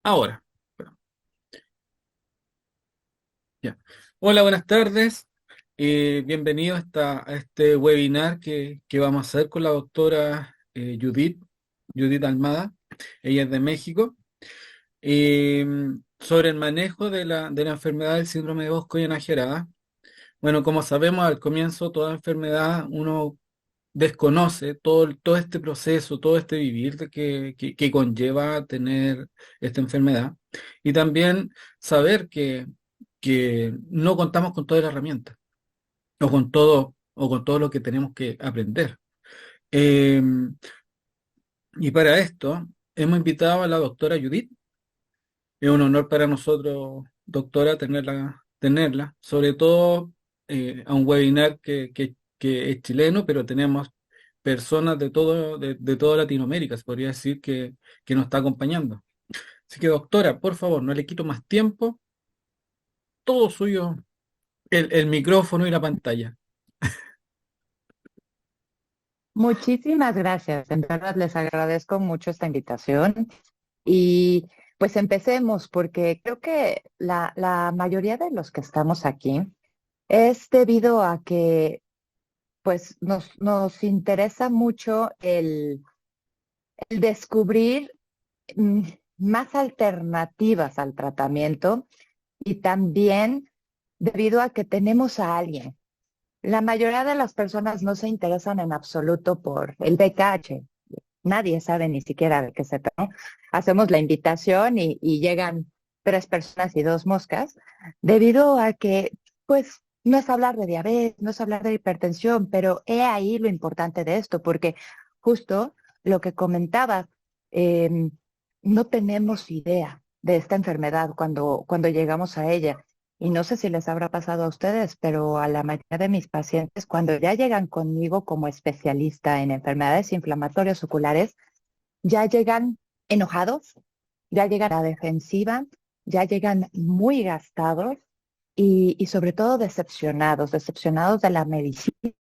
Ahora, bueno, ya. Hola, buenas tardes. Bienvenido a este webinar que vamos a hacer con la doctora Judith Almada. Ella es de México. eh, Sobre el manejo de la enfermedad del síndrome de Bosco-Najerada. Bueno, como sabemos, al comienzo toda enfermedad uno desconoce todo este proceso, todo este vivir que conlleva tener esta enfermedad. Y también saber que no contamos con todas las herramientas o con todo lo que tenemos que aprender. Eh, y para esto hemos invitado a la doctora Judith. Es un honor para nosotros, doctora, tenerla, sobre todo a un webinar que es chileno, pero tenemos personas de toda Latinoamérica, se podría decir que nos está acompañando. Así que, doctora, por favor, no le quito más tiempo, todo suyo, el micrófono y la pantalla. Muchísimas gracias. En verdad les agradezco mucho esta invitación y pues empecemos porque creo que la mayoría de los que estamos aquí es debido a que pues nos interesa mucho el descubrir mm, más alternativas al tratamiento y también debido a que tenemos a alguien. La mayoría de las personas no se interesan en absoluto por el VKH. Nadie sabe ni siquiera de qué se trata, ¿no? Hacemos la invitación y llegan tres personas y dos moscas, debido a que, pues, no es hablar de diabetes, no es hablar de hipertensión, pero he ahí lo importante de esto, porque justo lo que comentaba, eh, no tenemos idea de esta enfermedad cuando llegamos a ella. Y no sé si les habrá pasado a ustedes, pero a la mayoría de mis pacientes, cuando ya llegan conmigo como especialista en enfermedades inflamatorias oculares, ya llegan enojados, ya llegan a la defensiva, ya llegan muy gastados y sobre todo decepcionados, decepcionados de la medicina,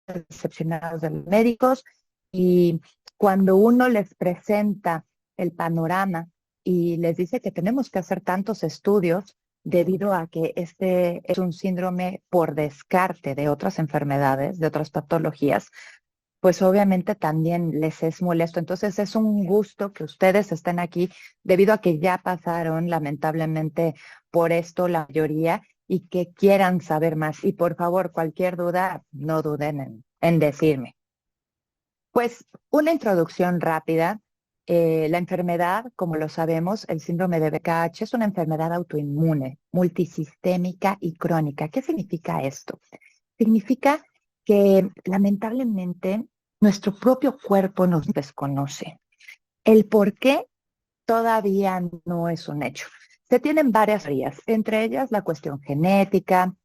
decepcionados de los médicos. Y cuando uno les presenta el panorama y les dice que tenemos que hacer tantos estudios debido a que este es un síndrome por descarte de otras enfermedades, de otras patologías, pues obviamente también les es molesto. Entonces es un gusto que ustedes estén aquí debido a que ya pasaron lamentablemente por esto la mayoría y que quieran saber más. Y por favor, cualquier duda, no duden en decirme. Pues una introducción rápida. La enfermedad, como lo sabemos, el síndrome de BKH es una enfermedad autoinmune, multisistémica y crónica. ¿Qué significa esto? Significa que lamentablemente nuestro propio cuerpo nos desconoce. El por qué todavía no es un hecho. Se tienen varias teorías, entre ellas la cuestión genética,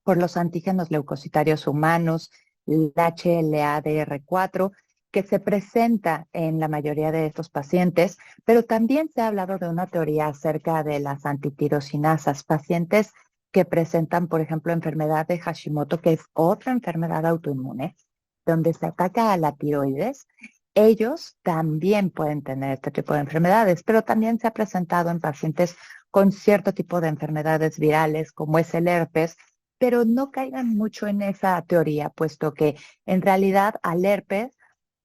por los antígenos leucocitarios humanos, el HLA-DR4, que se presenta en la mayoría de estos pacientes, pero también se ha hablado de una teoría acerca de las antitirosinasas, pacientes que presentan, por ejemplo, enfermedad de Hashimoto, que es otra enfermedad autoinmune, donde se ataca a la tiroides. Ellos también pueden tener este tipo de enfermedades, pero también se ha presentado en pacientes con cierto tipo de enfermedades virales, como es el herpes, pero no caigan mucho en esa teoría, puesto que en realidad al herpes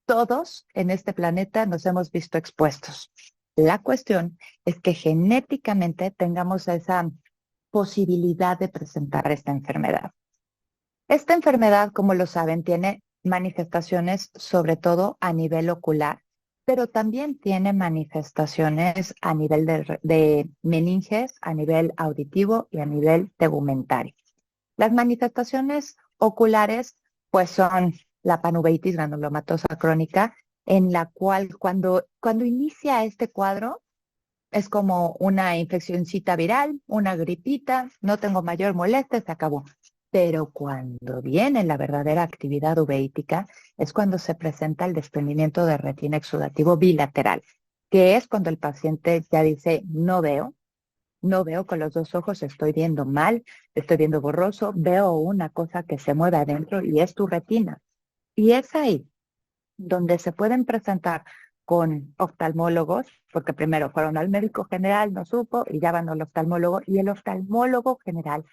todos en este planeta nos hemos visto expuestos. La cuestión es que genéticamente tengamos esa posibilidad de presentar esta enfermedad. Esta enfermedad, como lo saben, tiene manifestaciones sobre todo a nivel ocular, pero también tiene manifestaciones a nivel de meninges, a nivel auditivo y a nivel tegumentario. Las manifestaciones oculares, pues son la panuveitis granulomatosa crónica, en la cual cuando inicia este cuadro es como una infeccióncita viral, una gripita, no tengo mayor molestia, se acabó. Pero cuando viene la verdadera actividad uveítica es cuando se presenta el desprendimiento de retina exudativo bilateral, que es cuando el paciente ya dice, no veo con los dos ojos, estoy viendo mal, estoy viendo borroso, veo una cosa que se mueve adentro y es tu retina. Y es ahí donde se pueden presentar con oftalmólogos, porque primero fueron al médico general, no supo, y ya van al oftalmólogo, y el oftalmólogo general,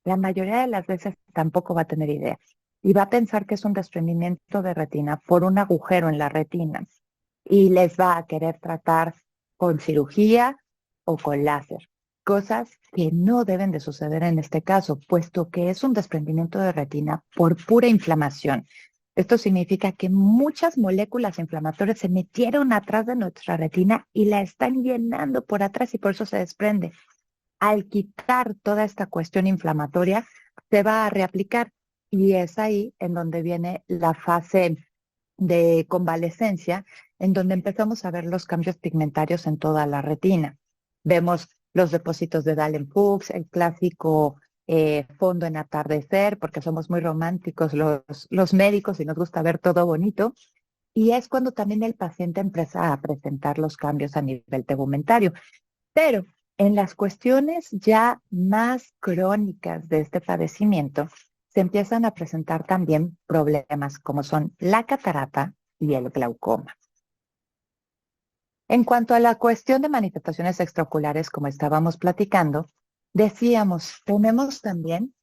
la mayoría de las veces tampoco va a tener idea, y va a pensar que es un desprendimiento de retina por un agujero en la retina, y les va a querer tratar con cirugía o con láser, cosas que no deben de suceder en este caso, puesto que es un desprendimiento de retina por pura inflamación. Esto significa que muchas moléculas inflamatorias se metieron atrás de nuestra retina y la están llenando por atrás y por eso se desprende. Al quitar toda esta cuestión inflamatoria, se va a reaplicar y es ahí en donde viene la fase de convalescencia, en donde empezamos a ver los cambios pigmentarios en toda la retina. Vemos los depósitos de Dallen-Fuchs, el clásico fondo en atardecer, porque somos muy románticos los médicos y nos gusta ver todo bonito. Y es cuando también el paciente empieza a presentar los cambios a nivel tegumentario. Pero en las cuestiones ya más crónicas de este padecimiento, se empiezan a presentar también problemas como son la catarata y el glaucoma. En cuanto a la cuestión de manifestaciones extraoculares, como estábamos platicando, decíamos, tenemos también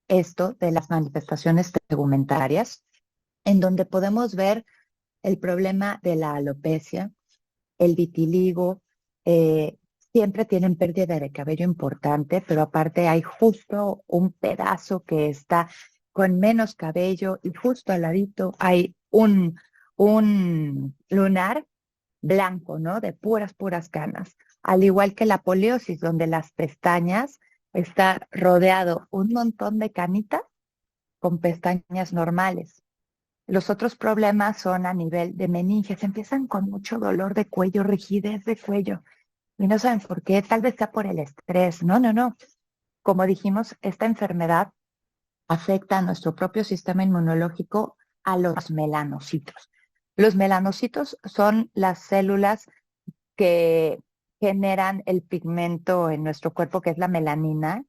esto de las manifestaciones tegumentarias, en donde podemos ver el problema de la alopecia, el vitiligo, eh, siempre tienen pérdida de cabello importante, pero aparte hay justo un pedazo que está con menos cabello y justo al ladito hay un lunar blanco, ¿no? De puras canas. Al igual que la poliosis, donde las pestañas está rodeado un montón de canitas con pestañas normales. Los otros problemas son a nivel de meninges. Empiezan con mucho dolor de cuello, rigidez de cuello. Y no saben por qué. Tal vez sea por el estrés. No, no, no. Como dijimos, esta enfermedad afecta a nuestro propio sistema inmunológico, a los melanocitos. Los melanocitos son las células que generan el pigmento en nuestro cuerpo, que es la melanina,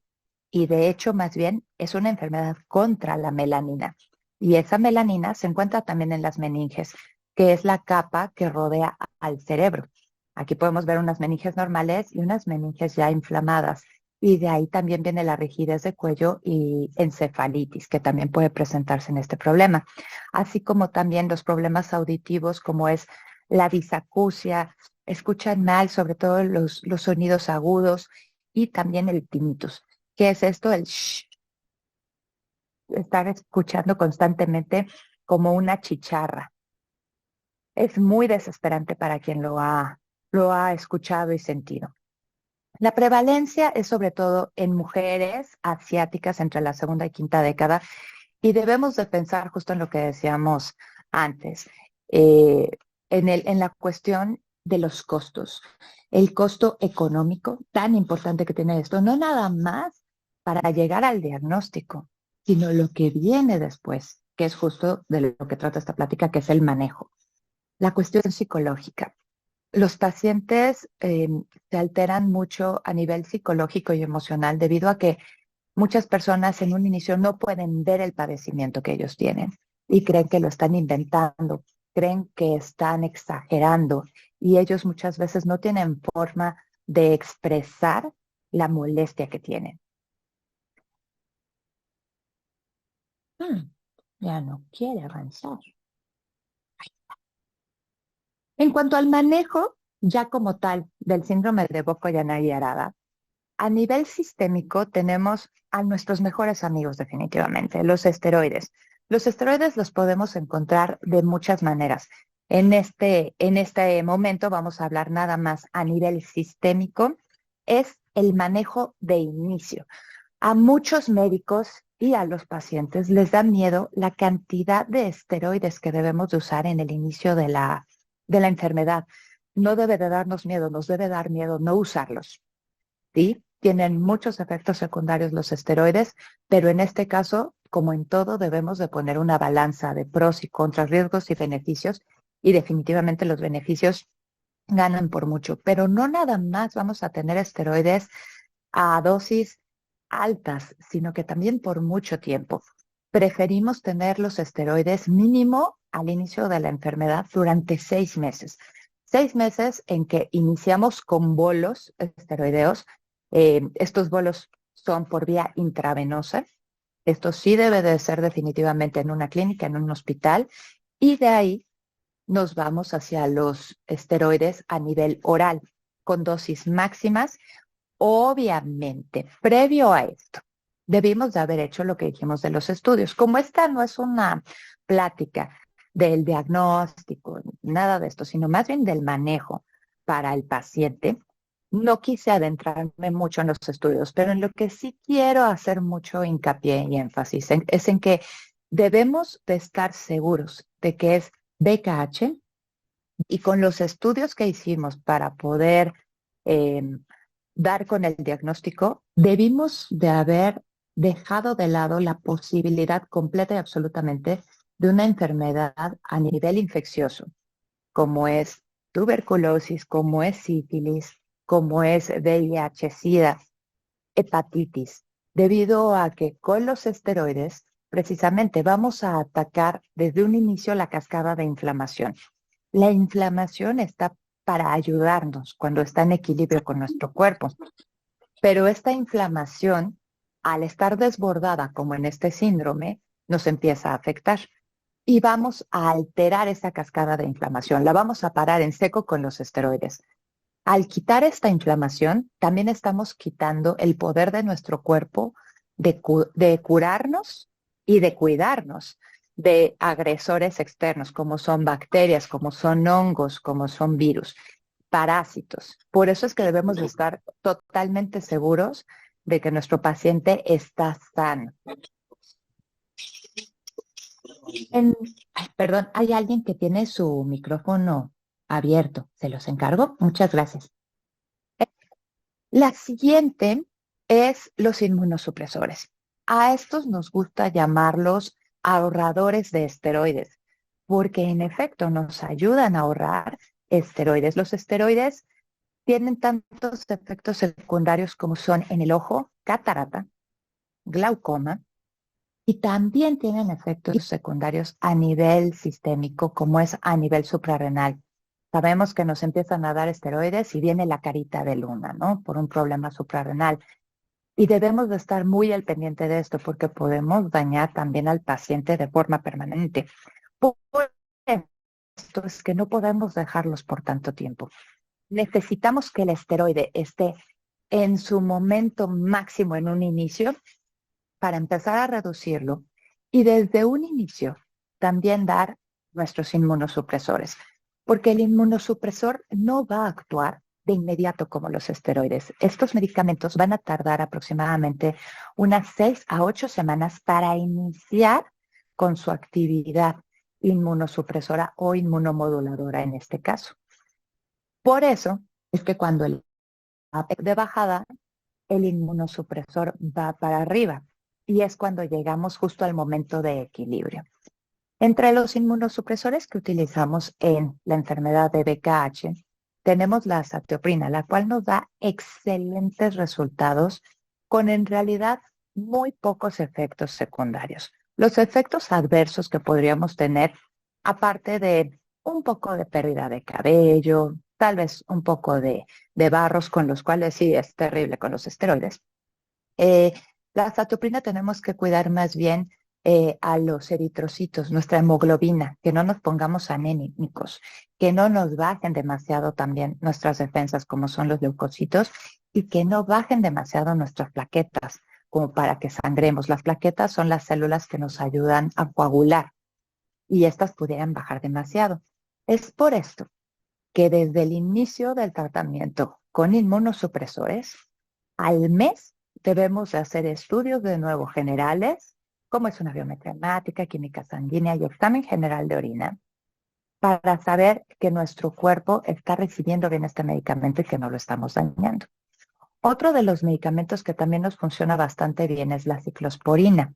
y de hecho, más bien, es una enfermedad contra la melanina. Y esa melanina se encuentra también en las meninges, que es la capa que rodea al cerebro. Aquí podemos ver unas meninges normales y unas meninges ya inflamadas. Y de ahí también viene la rigidez de cuello y encefalitis, que también puede presentarse en este problema. Así como también los problemas auditivos, como es la disacusia, escuchan mal, sobre todo los sonidos agudos, y también el tinnitus. ¿Qué es esto? El shh, estar escuchando constantemente como una chicharra. Es muy desesperante para quien lo ha escuchado y sentido. La prevalencia es sobre todo en mujeres asiáticas entre la segunda y quinta década, y debemos de pensar justo en lo que decíamos antes, en la cuestión de los costos, el costo económico tan importante que tiene esto, no nada más para llegar al diagnóstico, sino lo que viene después, que es justo de lo que trata esta plática, que es el manejo. La cuestión psicológica. Los pacientes se alteran mucho a nivel psicológico y emocional debido a que muchas personas en un inicio no pueden ver el padecimiento que ellos tienen y creen que lo están inventando, creen que están exagerando, y ellos muchas veces no tienen forma de expresar la molestia que tienen. Ya no quiere avanzar. En cuanto al manejo, ya como tal, del síndrome de Burko-Yanagi Arada, a nivel sistémico tenemos a nuestros mejores amigos definitivamente, los esteroides. Los esteroides los podemos encontrar de muchas maneras. En este momento vamos a hablar nada más a nivel sistémico, es el manejo de inicio. A muchos médicos y a los pacientes les da miedo la cantidad de esteroides que debemos de usar en el inicio de la enfermedad. No debe de darnos miedo, nos debe dar miedo no usarlos. ¿Sí? Tienen muchos efectos secundarios los esteroides, pero en este caso, como en todo, debemos de poner una balanza de pros y contras, riesgos y beneficios, y definitivamente los beneficios ganan por mucho, pero no nada más vamos a tener esteroides a dosis altas, sino que también por mucho tiempo. Preferimos tener los esteroides mínimo al inicio de la enfermedad durante 6 meses. 6 meses en que iniciamos con bolos esteroideos. Estos bolos son por vía intravenosa. Esto sí debe de ser definitivamente en una clínica, en un hospital. Y de ahí nos vamos hacia los esteroides a nivel oral, con dosis máximas. Obviamente, previo a esto, debimos de haber hecho lo que dijimos de los estudios. Como esta no es una plática del diagnóstico, nada de esto, sino más bien del manejo para el paciente, no quise adentrarme mucho en los estudios, pero en lo que sí quiero hacer mucho hincapié y énfasis es en que debemos de estar seguros de que es BKH, y con los estudios que hicimos para poder eh, dar con el diagnóstico, debimos de haber dejado de lado la posibilidad completa y absolutamente de una enfermedad a nivel infeccioso, como es tuberculosis, como es sífilis, como es VIH, SIDA, hepatitis, debido a que con los esteroides precisamente vamos a atacar desde un inicio la cascada de inflamación. La inflamación está para ayudarnos cuando está en equilibrio con nuestro cuerpo, pero esta inflamación, al estar desbordada como en este síndrome, nos empieza a afectar y vamos a alterar esa cascada de inflamación, la vamos a parar en seco con los esteroides. Al quitar esta inflamación, también estamos quitando el poder de nuestro cuerpo de curarnos y de cuidarnos de agresores externos, como son bacterias, como son hongos, como son virus, parásitos. Por eso es que debemos de estar totalmente seguros de que nuestro paciente está sano. Perdón, hay alguien que tiene su micrófono abierto. Se los encargo. Muchas gracias. La siguiente es los inmunosupresores. A estos nos gusta llamarlos ahorradores de esteroides, porque en efecto nos ayudan a ahorrar esteroides. Los esteroides tienen tantos efectos secundarios como son en el ojo, catarata, glaucoma, y también tienen efectos secundarios a nivel sistémico, como es a nivel suprarrenal. Sabemos que nos empiezan a dar esteroides y viene la carita de luna, ¿no? Por un problema suprarrenal. Y debemos de estar muy al pendiente de esto porque podemos dañar también al paciente de forma permanente. Por esto es que no podemos dejarlos por tanto tiempo. Necesitamos que el esteroide esté en su momento máximo en un inicio para empezar a reducirlo y desde un inicio también dar nuestros inmunosupresores, porque el inmunosupresor no va a actuar de inmediato como los esteroides. Estos medicamentos van a tardar aproximadamente unas 6 a 8 semanas para iniciar con su actividad inmunosupresora o inmunomoduladora en este caso. Por eso es que cuando el de bajada, el inmunosupresor va para arriba y es cuando llegamos justo al momento de equilibrio. Entre los inmunosupresores que utilizamos en la enfermedad de BKH, tenemos la azatioprina, la cual nos da excelentes resultados con en realidad muy pocos efectos secundarios. Los efectos adversos que podríamos tener, aparte de un poco de pérdida de cabello, tal vez un poco de barros, con los cuales sí es terrible con los esteroides. La azatioprina tenemos que cuidar más bien a los eritrocitos, nuestra hemoglobina, que no nos pongamos anémicos, que no nos bajen demasiado también nuestras defensas, como son los leucocitos, y que no bajen demasiado nuestras plaquetas, como para que sangremos. Las plaquetas son las células que nos ayudan a coagular, y estas pudieran bajar demasiado. Es por esto que desde el inicio del tratamiento con inmunosupresores, al mes debemos de hacer estudios de nuevo generales, como es una biometría hemática, química sanguínea y examen general de orina, para saber que nuestro cuerpo está recibiendo bien este medicamento y que no lo estamos dañando. Otro de los medicamentos que también nos funciona bastante bien es la ciclosporina.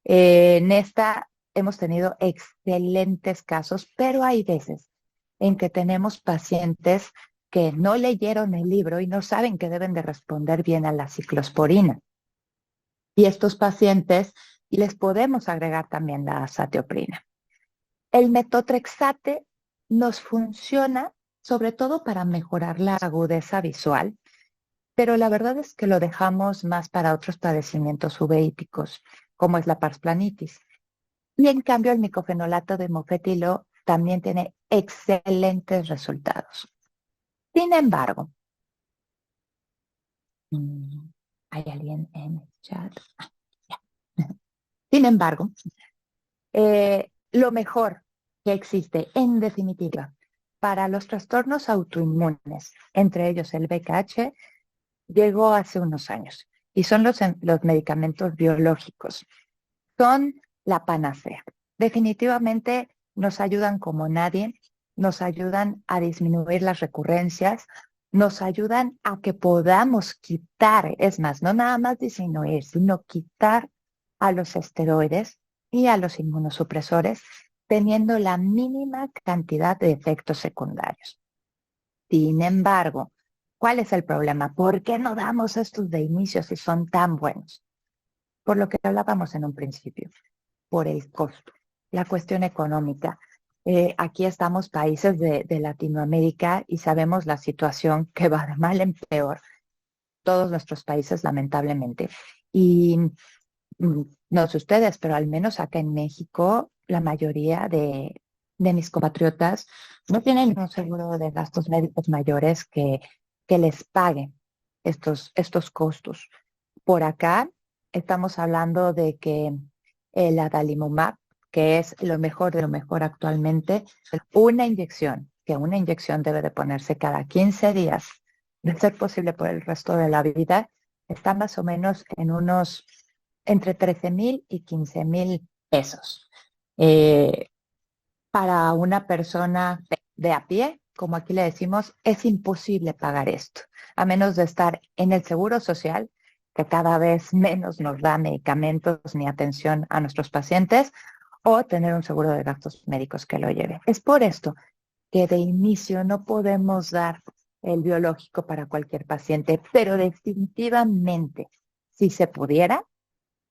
En esta hemos tenido excelentes casos, pero hay veces en que tenemos pacientes que no leyeron el libro y no saben que deben de responder bien a la ciclosporina. Y estos pacientes les podemos agregar también la azatioprina. El metotrexate nos funciona sobre todo para mejorar la agudeza visual, pero la verdad es que lo dejamos más para otros padecimientos uveíticos, como es la parsplanitis. Y en cambio, el micofenolato de mofetilo también tiene excelentes resultados. Sin embargo, ¿hay alguien en el chat? Ya. Sin embargo, lo mejor que existe, en definitiva, para los trastornos autoinmunes, entre ellos el VKH, llegó hace unos años y son los medicamentos biológicos. Son la panacea. Definitivamente nos ayudan como nadie, nos ayudan a disminuir las recurrencias, nos ayudan a que podamos quitar, es más, no nada más disminuir, sino quitar a los esteroides y a los inmunosupresores, teniendo la mínima cantidad de efectos secundarios. Sin embargo, ¿cuál es el problema? ¿Por qué no damos estos de inicio si son tan buenos? Por lo que hablábamos en un principio, por el costo, la cuestión económica. Aquí estamos países de Latinoamérica y sabemos la situación que va de mal en peor, todos nuestros países lamentablemente. Y no sé ustedes, pero al menos acá en México, la mayoría de mis compatriotas no tienen un seguro de gastos médicos mayores que les pague estos costos. Por acá estamos hablando de que el adalimumab, que es lo mejor de lo mejor actualmente, que una inyección debe de ponerse cada 15 días, de ser posible por el resto de la vida, está más o menos en unos entre 13,000 y 15,000 pesos. Eh, para una persona de a pie, como aquí le decimos, es imposible pagar esto, a menos de estar en el seguro social, que cada vez menos nos da medicamentos ni atención a nuestros pacientes, o tener un seguro de gastos médicos que lo lleve. Es por esto que de inicio no podemos dar el biológico para cualquier paciente, pero definitivamente, si se pudiera,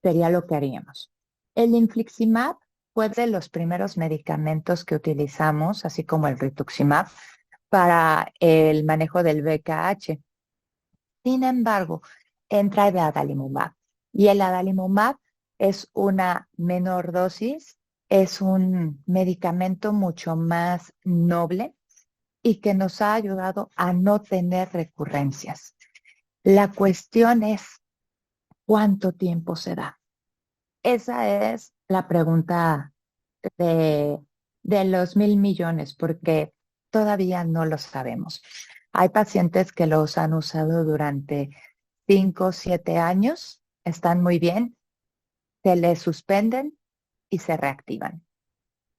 sería lo que haríamos. El infliximab fue de los primeros medicamentos que utilizamos, así como el rituximab, para el manejo del VKH. Sin embargo, entra el adalimumab. Y el adalimumab es una menor dosis, es un medicamento mucho más noble y que nos ha ayudado a no tener recurrencias. La cuestión es cuánto tiempo se da. Esa es la pregunta de, de los 1,000,000,000, porque todavía no lo sabemos. Hay pacientes que los han usado durante 5 o 7 años, están muy bien, se les suspenden y se reactivan.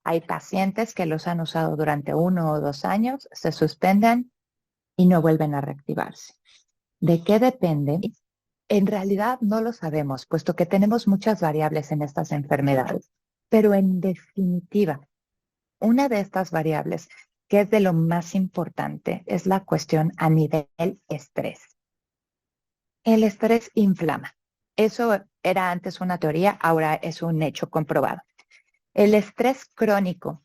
Hay pacientes que los han usado durante 1 o 2 años, se suspenden y no vuelven a reactivarse. ¿De qué depende? En realidad no lo sabemos, puesto que tenemos muchas variables en estas enfermedades, pero en definitiva, una de estas variables, que es de lo más importante, es la cuestión a nivel estrés. El estrés inflama. Eso era antes una teoría, ahora es un hecho comprobado. El estrés crónico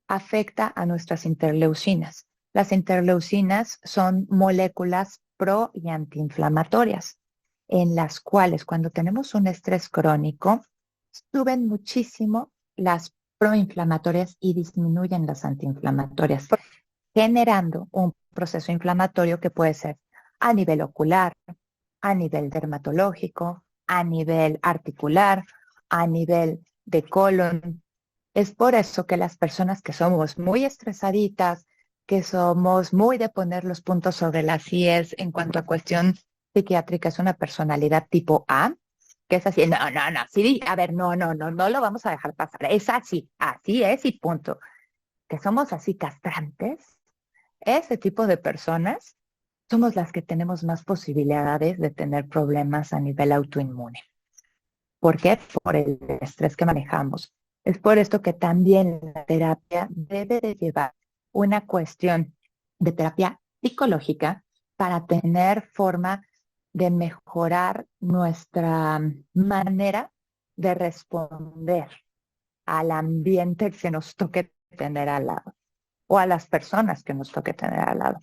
afecta a nuestras interleucinas. Las interleucinas son moléculas pro y antiinflamatorias, en las cuales cuando tenemos un estrés crónico, suben muchísimo las proinflamatorias y disminuyen las antiinflamatorias, generando un proceso inflamatorio que puede ser a nivel ocular, a nivel dermatológico, a nivel articular, a nivel de colon. Es por eso que las personas que somos muy estresaditas, que somos muy de poner los puntos sobre las IES en cuanto a cuestión psiquiátrica, es una personalidad tipo A, que es así, no, no, no, sí, a ver, no, no, no, no lo vamos a dejar pasar, es así es y punto. Que somos así castrantes, ese tipo de personas somos las que tenemos más posibilidades de tener problemas a nivel autoinmune. ¿Por qué? Por el estrés que manejamos. Es por esto que también la terapia debe de llevar una cuestión de terapia psicológica para tener forma de mejorar nuestra manera de responder al ambiente que nos toque tener al lado. o a las personas que nos toque tener al lado.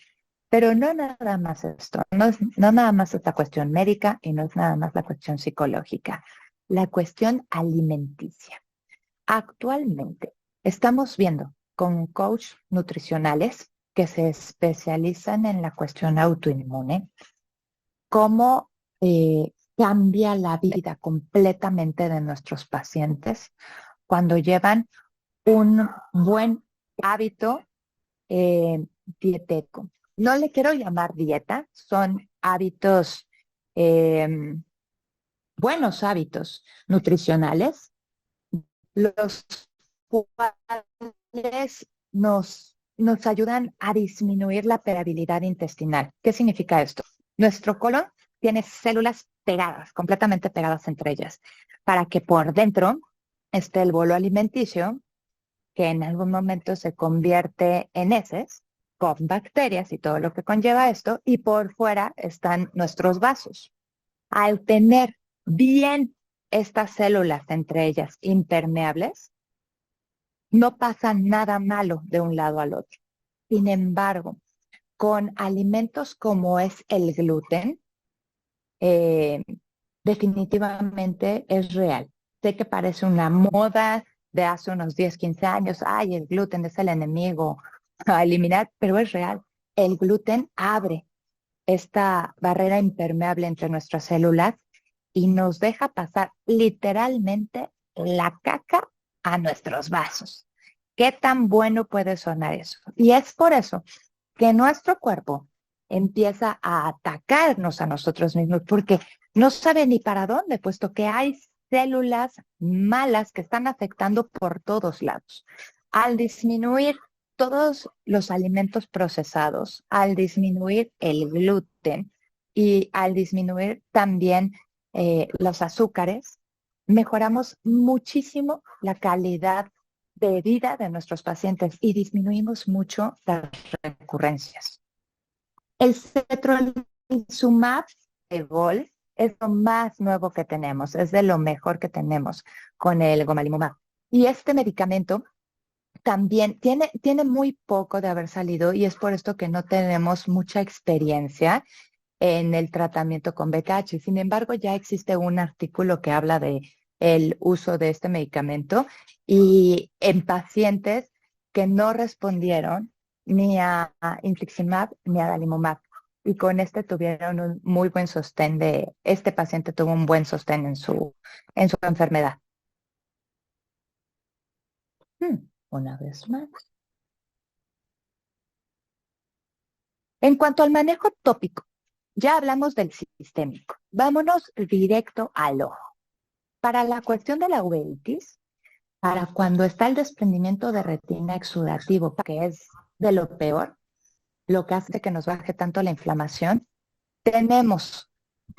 Pero no nada más esto, no nada más esta cuestión médica y no es nada más la cuestión psicológica, la cuestión alimenticia. Actualmente estamos viendo con coach nutricionales que se especializan en la cuestión autoinmune, cómo cambia la vida completamente de nuestros pacientes cuando llevan un buen hábito dietético. No le quiero llamar dieta, son hábitos, eh, buenos hábitos nutricionales, los cuales nos ayudan a disminuir la permeabilidad intestinal. ¿Qué significa esto? Nuestro colon tiene células pegadas, completamente pegadas entre ellas, para que por dentro esté el bolo alimenticio, que en algún momento se convierte en heces, con bacterias y todo lo que conlleva esto, y por fuera están nuestros vasos. Al tener bien estas células entre ellas impermeables, no pasa nada malo de un lado al otro. Sin embargo, con alimentos como es el gluten, eh, definitivamente es real. Sé que parece una moda de hace unos 10, 15 años, ay, el gluten es el enemigo a eliminar, pero es real. El gluten abre esta barrera impermeable entre nuestras células y nos deja pasar literalmente la caca a nuestros vasos. ¿Qué tan bueno puede sonar eso? Y es por eso que nuestro cuerpo empieza a atacarnos a nosotros mismos, porque no sabe ni para dónde, puesto que hay células malas que están afectando por todos lados. Al disminuir todos los alimentos procesados, al disminuir el gluten y al disminuir también los azúcares, mejoramos muchísimo la calidad de vida de nuestros pacientes y disminuimos mucho las recurrencias. El cetrolizumab de Gol es lo más nuevo que tenemos, es de lo mejor que tenemos con el gomalimumab. Y este medicamento también tiene muy poco de haber salido y es por esto que no tenemos mucha experiencia en el tratamiento con BKH. Sin embargo, ya existe un artículo que habla de el uso de este medicamento y en pacientes que no respondieron ni a infliximab ni a adalimumab. Y con este tuvieron un muy buen sostén este paciente tuvo un buen sostén en su enfermedad. Una vez más. En cuanto al manejo tópico, ya hablamos del sistémico. Vámonos directo al ojo. Para la cuestión de la uveitis, para cuando está el desprendimiento de retina exudativo, que es de lo peor, lo que hace que nos baje tanto la inflamación, tenemos,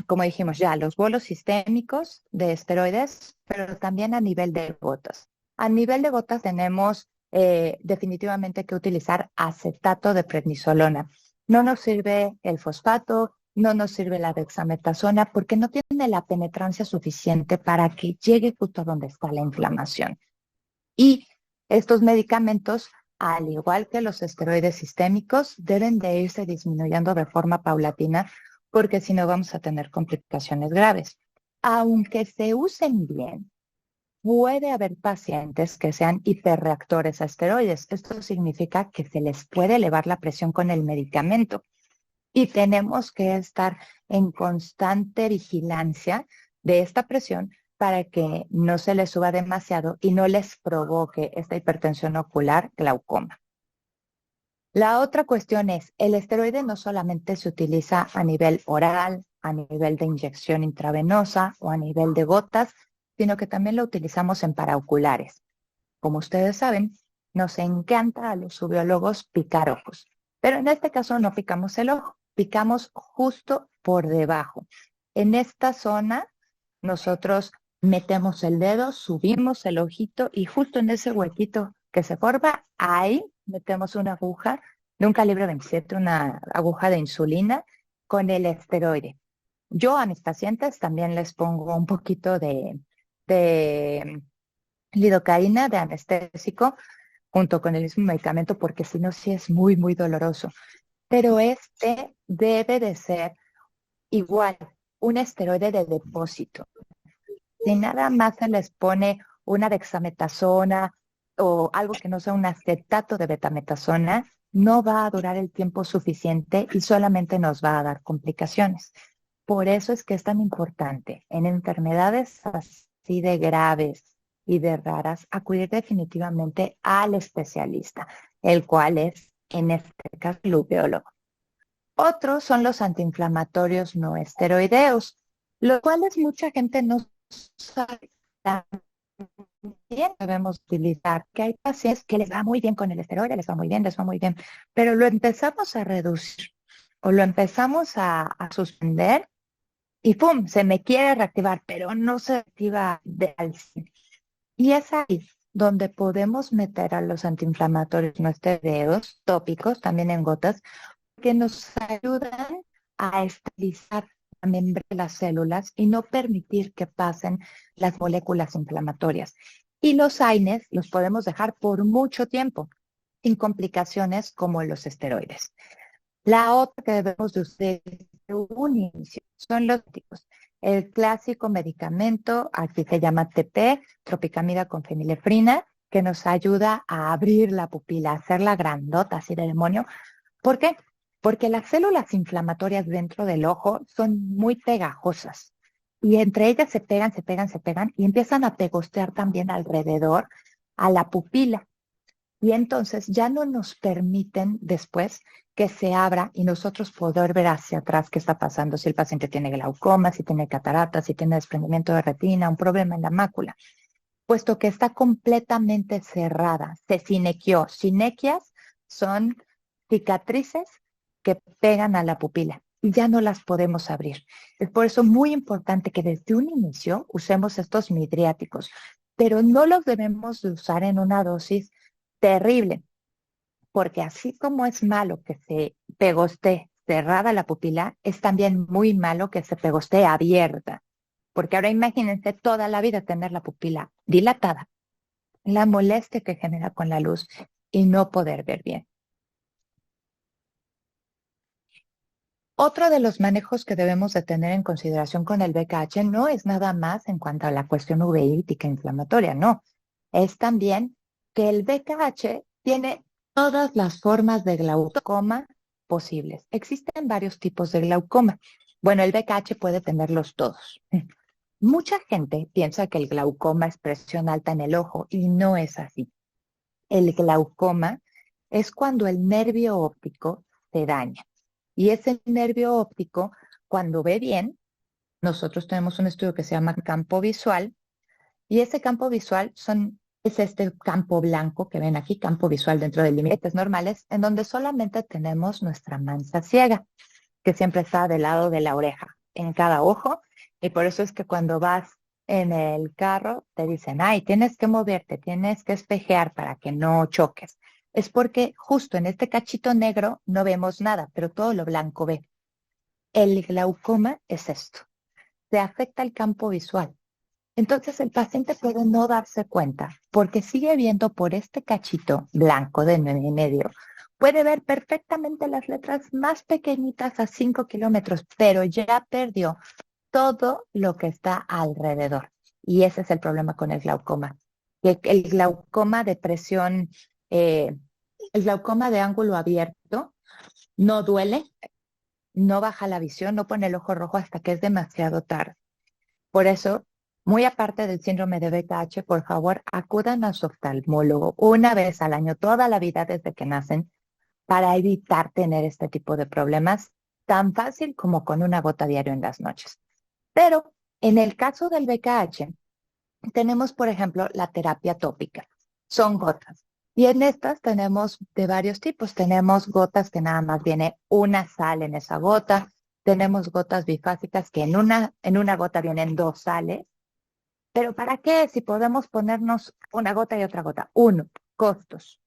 como dijimos ya, los bolos sistémicos de esteroides, pero también a nivel de gotas. A nivel de gotas tenemos definitivamente que utilizar acetato de prednisolona. No nos sirve el fosfato, no nos sirve la dexametasona porque no tiene la penetrancia suficiente para que llegue justo a donde está la inflamación. Y estos medicamentos, al igual que los esteroides sistémicos, deben de irse disminuyendo de forma paulatina porque si no vamos a tener complicaciones graves. Aunque se usen bien, puede haber pacientes que sean hiperreactores a esteroides. Esto significa que se les puede elevar la presión con el medicamento y tenemos que estar en constante vigilancia de esta presión para que no se les suba demasiado y no les provoque esta hipertensión ocular, glaucoma. La otra cuestión es, el esteroide no solamente se utiliza a nivel oral, a nivel de inyección intravenosa o a nivel de gotas, sino que también lo utilizamos en paraoculares. Como ustedes saben, nos encanta a los uveólogos picar ojos, pero en este caso no picamos el ojo, picamos justo por debajo. En esta zona nosotros metemos el dedo, subimos el ojito y justo en ese huequito que se forma, ahí metemos una aguja de un calibre 27, una aguja de insulina con el esteroide. Yo a mis pacientes también les pongo un poquito de lidocaína, de anestésico, junto con el mismo medicamento, porque si no, sí es muy, muy doloroso. Pero este debe de ser igual, un esteroide de depósito. Si nada más se les pone una dexametasona o algo que no sea un acetato de betametasona, no va a durar el tiempo suficiente y solamente nos va a dar complicaciones. Por eso es que es tan importante en enfermedades así de graves y de raras, acudir definitivamente al especialista, el cual es, en este caso, el uveólogo. Otros son los antiinflamatorios no esteroideos, los cuales mucha gente no sabe también debemos utilizar, que hay pacientes que les va muy bien con el esteroide, les va muy bien, pero lo empezamos a reducir o lo empezamos a suspender y ¡pum! Se me quiere reactivar, pero no se activa de al 100. Y es ahí donde podemos meter a los antiinflamatorios no esteroideos tópicos, también en gotas, que nos ayudan a estabilizar la membrana de las células y no permitir que pasen las moléculas inflamatorias. Y los AINES los podemos dejar por mucho tiempo, sin complicaciones como los esteroides. La otra que debemos de usar desde un inicio son los típicos. El clásico medicamento, aquí se llama TP, tropicamida con fenilefrina, que nos ayuda a abrir la pupila, a hacerla grandota, así de demonio. ¿Por qué? Porque las células inflamatorias dentro del ojo son muy pegajosas y entre ellas se pegan y empiezan a pegostear también alrededor a la pupila. Y entonces ya no nos permiten después que se abra y nosotros poder ver hacia atrás qué está pasando, si el paciente tiene glaucoma, si tiene cataratas, si tiene desprendimiento de retina, un problema en la mácula, puesto que está completamente cerrada, se sinequió. Sinequias son cicatrices que pegan a la pupila y ya no las podemos abrir. Es por eso muy importante que desde un inicio usemos estos midriáticos, pero no los debemos de usar en una dosis terrible, porque así como es malo que se pegoste cerrada la pupila, es también muy malo que se pegoste abierta, porque ahora imagínense toda la vida tener la pupila dilatada, la molestia que genera con la luz y no poder ver bien. Otro de los manejos que debemos de tener en consideración con el VKH no es nada más en cuanto a la cuestión uveítica inflamatoria, no. Es también que el VKH tiene todas las formas de glaucoma posibles. Existen varios tipos de glaucoma. Bueno, el VKH puede tenerlos todos. Mucha gente piensa que el glaucoma es presión alta en el ojo y no es así. El glaucoma es cuando el nervio óptico se daña. Y ese nervio óptico, cuando ve bien, nosotros tenemos un estudio que se llama campo visual, y ese campo visual es este campo blanco que ven aquí, campo visual dentro de límites normales, en donde solamente tenemos nuestra mancha ciega, que siempre está del lado de la oreja, en cada ojo, y por eso es que cuando vas en el carro te dicen, ay, tienes que moverte, tienes que espejear para que no choques. Es porque justo en este cachito negro no vemos nada, pero todo lo blanco ve. El glaucoma es esto, se afecta el campo visual. Entonces el paciente puede no darse cuenta porque sigue viendo por este cachito blanco de en medio. Puede ver perfectamente las letras más pequeñitas a 5 kilómetros, pero ya perdió todo lo que está alrededor. Y ese es el problema con el glaucoma. El glaucoma de presión, el glaucoma de ángulo abierto no duele, no baja la visión, no pone el ojo rojo hasta que es demasiado tarde. Por eso, muy aparte del síndrome de VKH, por favor, acudan a su oftalmólogo una vez al año, toda la vida desde que nacen, para evitar tener este tipo de problemas tan fácil como con una gota diario en las noches. Pero en el caso del VKH, tenemos, por ejemplo, la terapia tópica. Son gotas. Y en estas tenemos de varios tipos. Tenemos gotas que nada más viene una sal en esa gota. Tenemos gotas bifásicas que en una gota vienen dos sales. ¿Pero para qué? Si podemos ponernos una gota y otra gota. Uno, costos.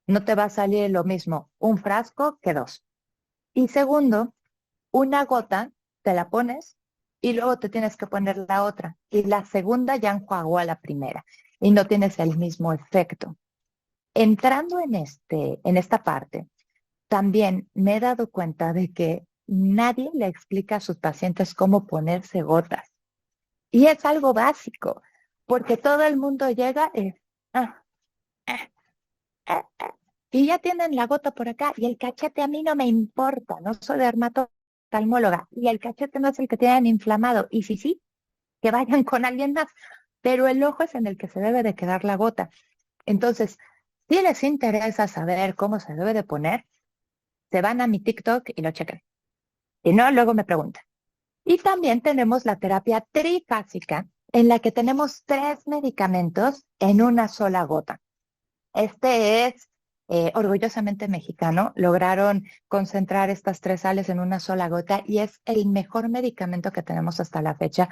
No te va a salir lo mismo un frasco que dos. Y segundo, una gota te la pones y luego te tienes que poner la otra. Y la segunda ya enjuagó a la primera y no tienes el mismo efecto. entrando en esta parte, también me he dado cuenta de que nadie le explica a sus pacientes cómo ponerse gotas. Y es algo básico, porque todo el mundo llega y, ah, ah, y ya tienen la gota por acá y el cachete a mí no me importa, no soy dermatoftalmóloga y el cachete no es el que tienen inflamado. Y si sí, que vayan con alguien más, pero el ojo es en el que se debe de quedar la gota. Entonces, si les interesa saber cómo se debe de poner, se van a mi TikTok y lo checan. Si no, luego me preguntan. Y también tenemos la terapia trifásica, en la que tenemos 3 medicamentos en una sola gota. Este es orgullosamente mexicano. Lograron concentrar estas 3 sales en una sola gota y es el mejor medicamento que tenemos hasta la fecha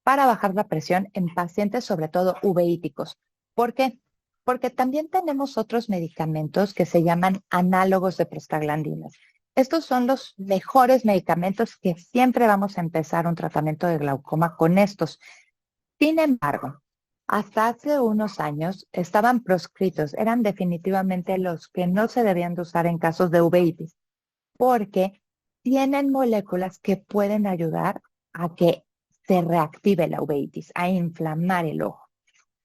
para bajar la presión en pacientes, sobre todo uveíticos. ¿Por qué? Porque también tenemos otros medicamentos que se llaman análogos de prostaglandinas. Estos son los mejores medicamentos que siempre vamos a empezar un tratamiento de glaucoma con estos. Sin embargo, hasta hace unos años estaban proscritos, eran definitivamente los que no se debían de usar en casos de uveitis, porque tienen moléculas que pueden ayudar a que se reactive la uveitis, a inflamar el ojo.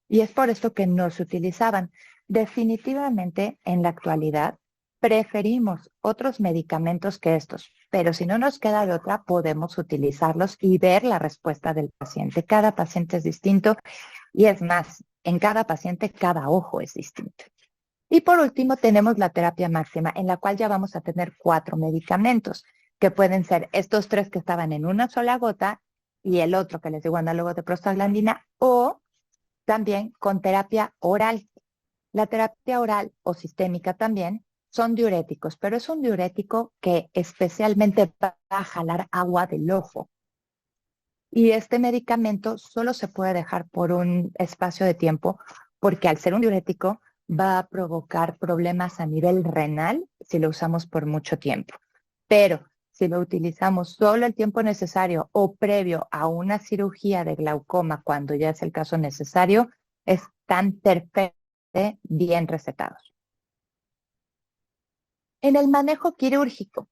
Y es por esto que no se utilizaban. Definitivamente, en la actualidad, preferimos otros medicamentos que estos, pero si no nos queda de otra, podemos utilizarlos y ver la respuesta del paciente. Cada paciente es distinto y es más, en cada paciente, cada ojo es distinto. Y por último, tenemos la terapia máxima, en la cual ya vamos a tener 4 medicamentos, que pueden ser estos 3 que estaban en una sola gota y el otro que les digo análogo de prostaglandina, o también con terapia oral. La terapia oral o sistémica también son diuréticos, pero es un diurético que especialmente va a jalar agua del ojo. Y este medicamento solo se puede dejar por un espacio de tiempo porque al ser un diurético va a provocar problemas a nivel renal si lo usamos por mucho tiempo. Pero si lo utilizamos solo el tiempo necesario o previo a una cirugía de glaucoma, cuando ya es el caso necesario, están perfectamente bien recetados. En el manejo quirúrgico,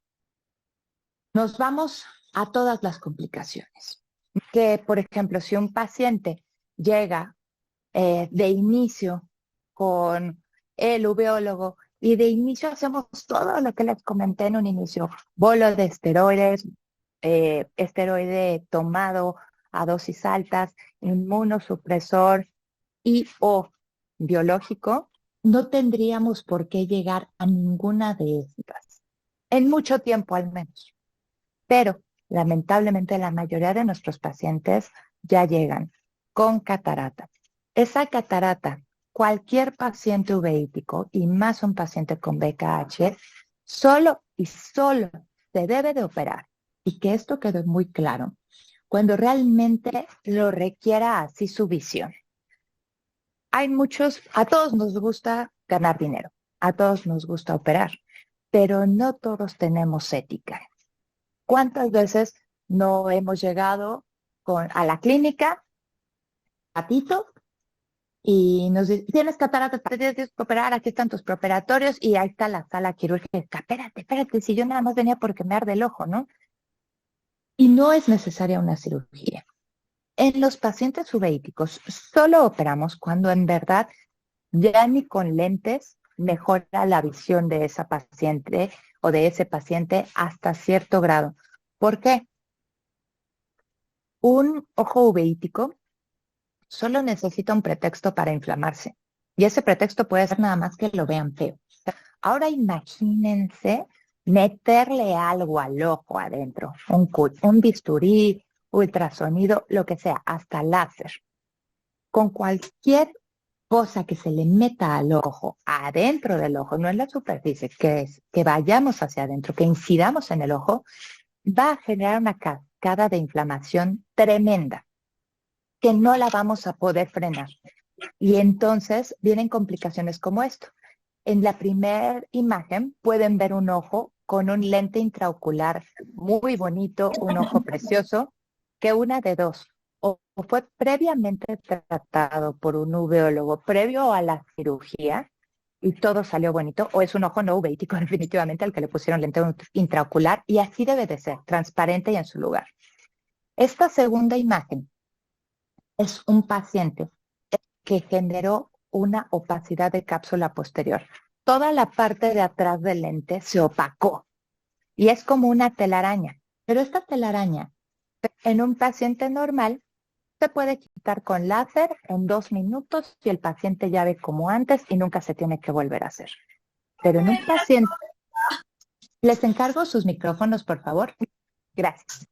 nos vamos a todas las complicaciones. Que, por ejemplo, si un paciente llega de inicio con el uveólogo y de inicio hacemos todo lo que les comenté en un inicio, bolo de esteroides, esteroide tomado a dosis altas, inmunosupresor y o biológico, no tendríamos por qué llegar a ninguna de estas, en mucho tiempo al menos. Pero lamentablemente la mayoría de nuestros pacientes ya llegan con catarata. Esa catarata, cualquier paciente uveítico y más un paciente con BKH, solo y solo se debe de operar. Y que esto quede muy claro, cuando realmente lo requiera así su visión. Hay muchos, a todos nos gusta ganar dinero, a todos nos gusta operar, pero no todos tenemos ética. ¿Cuántas veces no hemos llegado a la clínica, patito, y nos dicen, tienes catarata, te tienes que operar, aquí están tus preoperatorios y ahí está la sala quirúrgica? Espérate, si yo nada más venía porque me arde el ojo, ¿no? Y no es necesaria una cirugía. En los pacientes uveíticos solo operamos cuando en verdad ya ni con lentes mejora la visión de esa paciente o de ese paciente hasta cierto grado. ¿Por qué? Un ojo uveítico solo necesita un pretexto para inflamarse. Y ese pretexto puede ser nada más que lo vean feo. Ahora imagínense meterle algo al ojo adentro, un bisturí, ultrasonido, lo que sea, hasta láser. Con cualquier cosa que se le meta al ojo, adentro del ojo, no en la superficie, que es que vayamos hacia adentro, que incidamos en el ojo, va a generar una cascada de inflamación tremenda que no la vamos a poder frenar. Y entonces vienen complicaciones como esto. En la primera imagen pueden ver un ojo con un lente intraocular muy bonito, un ojo precioso, que una de dos, o fue previamente tratado por un uveólogo previo a la cirugía, y todo salió bonito, o es un ojo no uveítico definitivamente al que le pusieron lente intraocular y así debe de ser, transparente y en su lugar. Esta segunda imagen es un paciente que generó una opacidad de cápsula posterior. Toda la parte de atrás del lente se opacó y es como una telaraña, pero esta telaraña en un paciente normal se puede quitar con láser en 2 minutos y el paciente ya ve como antes y nunca se tiene que volver a hacer. Pero en un paciente, les encargo sus micrófonos, por favor. Gracias.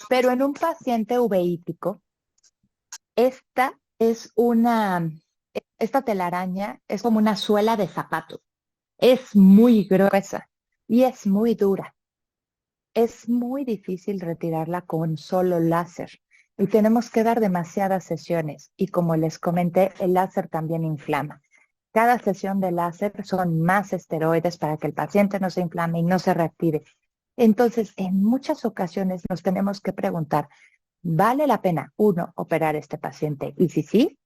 Pero en un paciente uveítico, esta es esta telaraña es como una suela de zapato. Es muy gruesa y es muy dura. Es muy difícil retirarla con solo láser y tenemos que dar demasiadas sesiones y como les comenté, el láser también inflama. Cada sesión de láser son más esteroides para que el paciente no se inflame y no se reactive. Entonces, en muchas ocasiones nos tenemos que preguntar, ¿vale la pena, uno, operar a este paciente? Y si sí,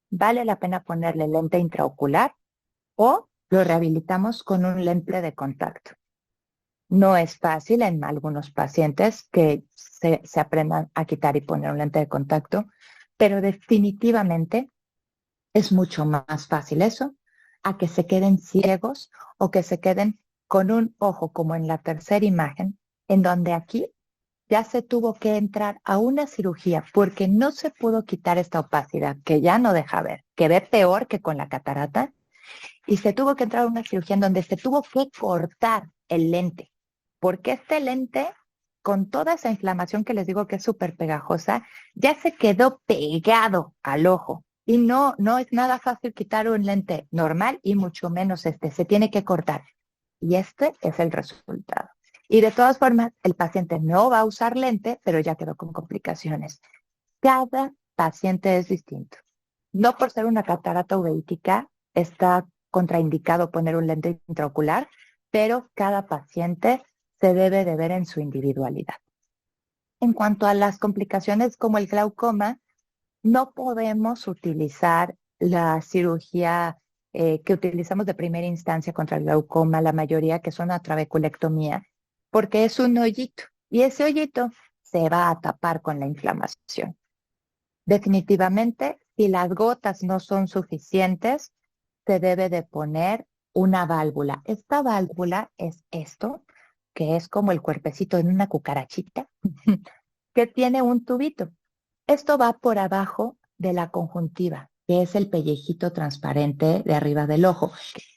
¿vale la pena ponerle lente intraocular o lo rehabilitamos con un lente de contacto? No es fácil en algunos pacientes que se aprendan a quitar y poner un lente de contacto, pero definitivamente es mucho más fácil eso a que se queden ciegos o que se queden con un ojo como en la tercera imagen, en donde aquí ya se tuvo que entrar a una cirugía porque no se pudo quitar esta opacidad que ya no deja ver, que ve peor que con la catarata, y se tuvo que entrar a una cirugía en donde se tuvo que cortar el lente, porque este lente, con toda esa inflamación que les digo que es súper pegajosa, ya se quedó pegado al ojo. Y no es nada fácil quitar un lente normal y mucho menos se tiene que cortar. Y este es el resultado. Y de todas formas, el paciente no va a usar lente, pero ya quedó con complicaciones. Cada paciente es distinto. No por ser una catarata uveítica está contraindicado poner un lente intraocular, pero cada paciente se debe de ver en su individualidad. En cuanto a las complicaciones como el glaucoma, no podemos utilizar la cirugía que utilizamos de primera instancia contra el glaucoma, la mayoría que son la trabeculectomía, porque es un hoyito y ese hoyito se va a tapar con la inflamación. Definitivamente, si las gotas no son suficientes, se debe de poner una válvula. Esta válvula es esto, que es como el cuerpecito en una cucarachita, que tiene un tubito. Esto va por abajo de la conjuntiva, que es el pellejito transparente de arriba del ojo.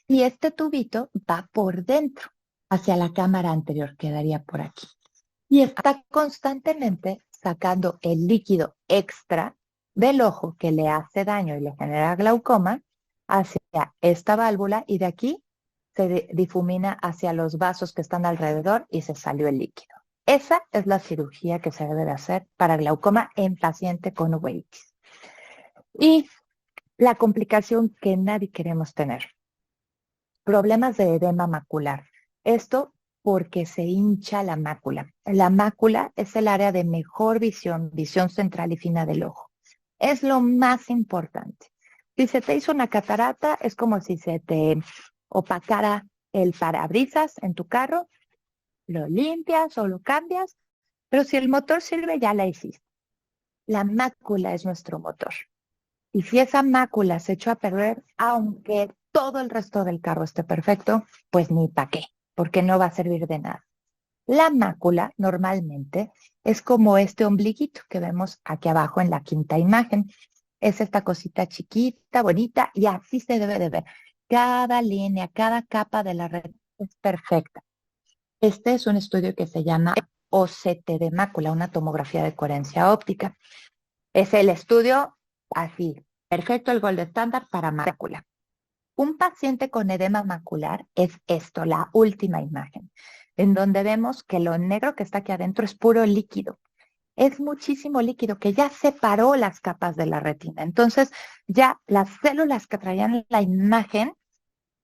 Y este tubito va por dentro, hacia la cámara anterior, quedaría por aquí. Y está constantemente sacando el líquido extra del ojo que le hace daño y le genera glaucoma hacia esta válvula y de aquí se difumina hacia los vasos que están alrededor y se salió el líquido. Esa es la cirugía que se debe de hacer para glaucoma en paciente con uveitis. Y la complicación que nadie queremos tener, problemas de edema macular. Esto porque se hincha la mácula. La mácula es el área de mejor visión, visión central y fina del ojo. Es lo más importante. Si se te hizo una catarata, es como si se te opacara el parabrisas en tu carro, lo limpias o lo cambias, pero si el motor sirve, ya la hiciste. La mácula es nuestro motor. Y si esa mácula se echó a perder, aunque todo el resto del carro esté perfecto, pues ni pa' qué, porque no va a servir de nada. La mácula normalmente es como este ombliguito que vemos aquí abajo en la quinta imagen. Es esta cosita chiquita, bonita, y así se debe de ver. Cada línea, cada capa de la red es perfecta. Este es un estudio que se llama OCT de mácula, una tomografía de coherencia óptica. Es el estudio así, perfecto, el gold estándar para mácula. Un paciente con edema macular es esto, la última imagen, en donde vemos que lo negro que está aquí adentro es puro líquido. Es muchísimo líquido que ya separó las capas de la retina. Entonces, ya las células que traían la imagen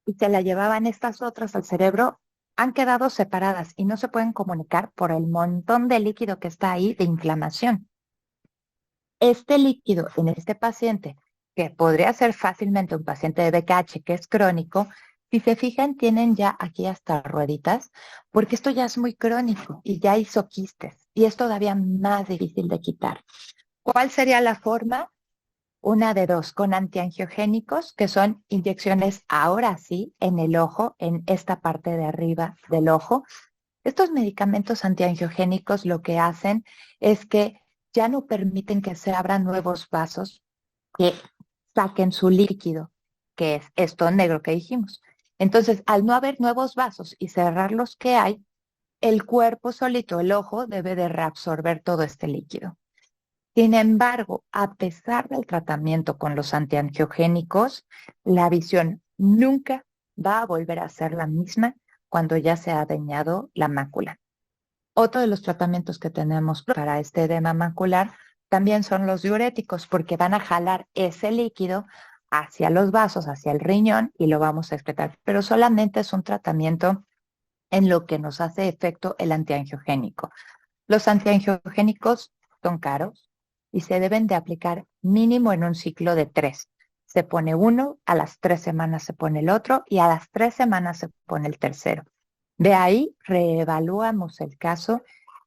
y se la llevaban estas otras al cerebro han quedado separadas y no se pueden comunicar por el montón de líquido que está ahí de inflamación. Este líquido en este paciente que podría ser fácilmente un paciente de BKH que es crónico, si se fijan, tienen ya aquí hasta rueditas, porque esto ya es muy crónico y ya hizo quistes y es todavía más difícil de quitar. ¿Cuál sería la forma? Una de dos, con antiangiogénicos, que son inyecciones ahora sí en el ojo, en esta parte de arriba del ojo. Estos medicamentos antiangiogénicos lo que hacen es que ya no permiten que se abran nuevos vasos que saquen su líquido, que es esto negro que dijimos. Entonces, al no haber nuevos vasos y cerrar los que hay, el cuerpo solito, el ojo, debe de reabsorber todo este líquido. Sin embargo, a pesar del tratamiento con los antiangiogénicos, la visión nunca va a volver a ser la misma cuando ya se ha dañado la mácula. Otro de los tratamientos que tenemos para este edema macular también son los diuréticos, porque van a jalar ese líquido hacia los vasos, hacia el riñón y lo vamos a excretar. Pero solamente es un tratamiento en lo que nos hace efecto el antiangiogénico. Los antiangiogénicos son caros y se deben de aplicar mínimo en un ciclo de 3. Se pone uno, a las 3 semanas se pone el otro y a las 3 semanas se pone el tercero. De ahí reevaluamos el caso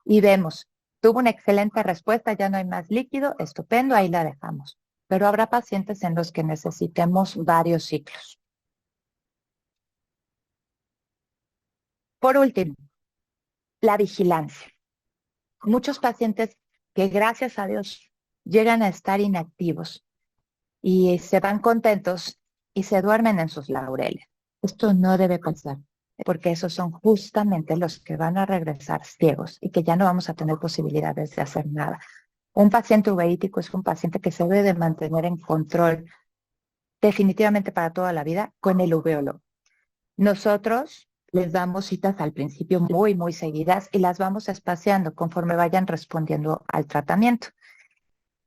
y vemos, tuvo una excelente respuesta, ya no hay más líquido, estupendo, ahí la dejamos. Pero habrá pacientes en los que necesitemos varios ciclos. Por último, la vigilancia. Muchos pacientes que gracias a Dios llegan a estar inactivos y se van contentos y se duermen en sus laureles. Esto no debe pasar, porque esos son justamente los que van a regresar ciegos y que ya no vamos a tener posibilidades de hacer nada. Un paciente uveítico es un paciente que se debe de mantener en control definitivamente para toda la vida con el uveólogo. Nosotros les damos citas al principio muy, muy seguidas y las vamos espaciando conforme vayan respondiendo al tratamiento.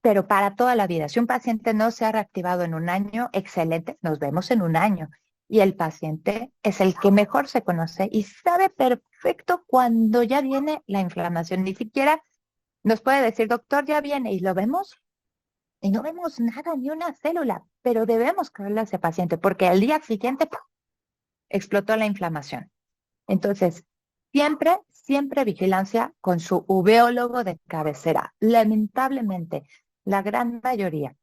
Pero para toda la vida, si un paciente no se ha reactivado en un año, excelente, nos vemos en un año. Y el paciente es el que mejor se conoce y sabe perfecto cuando ya viene la inflamación. Ni siquiera nos puede decir, doctor, ya viene y lo vemos y no vemos nada, ni una célula, pero debemos creerle a ese paciente porque al día siguiente ¡pum!, explotó la inflamación. Entonces, siempre, siempre vigilancia con su uveólogo de cabecera. Lamentablemente, la gran mayoría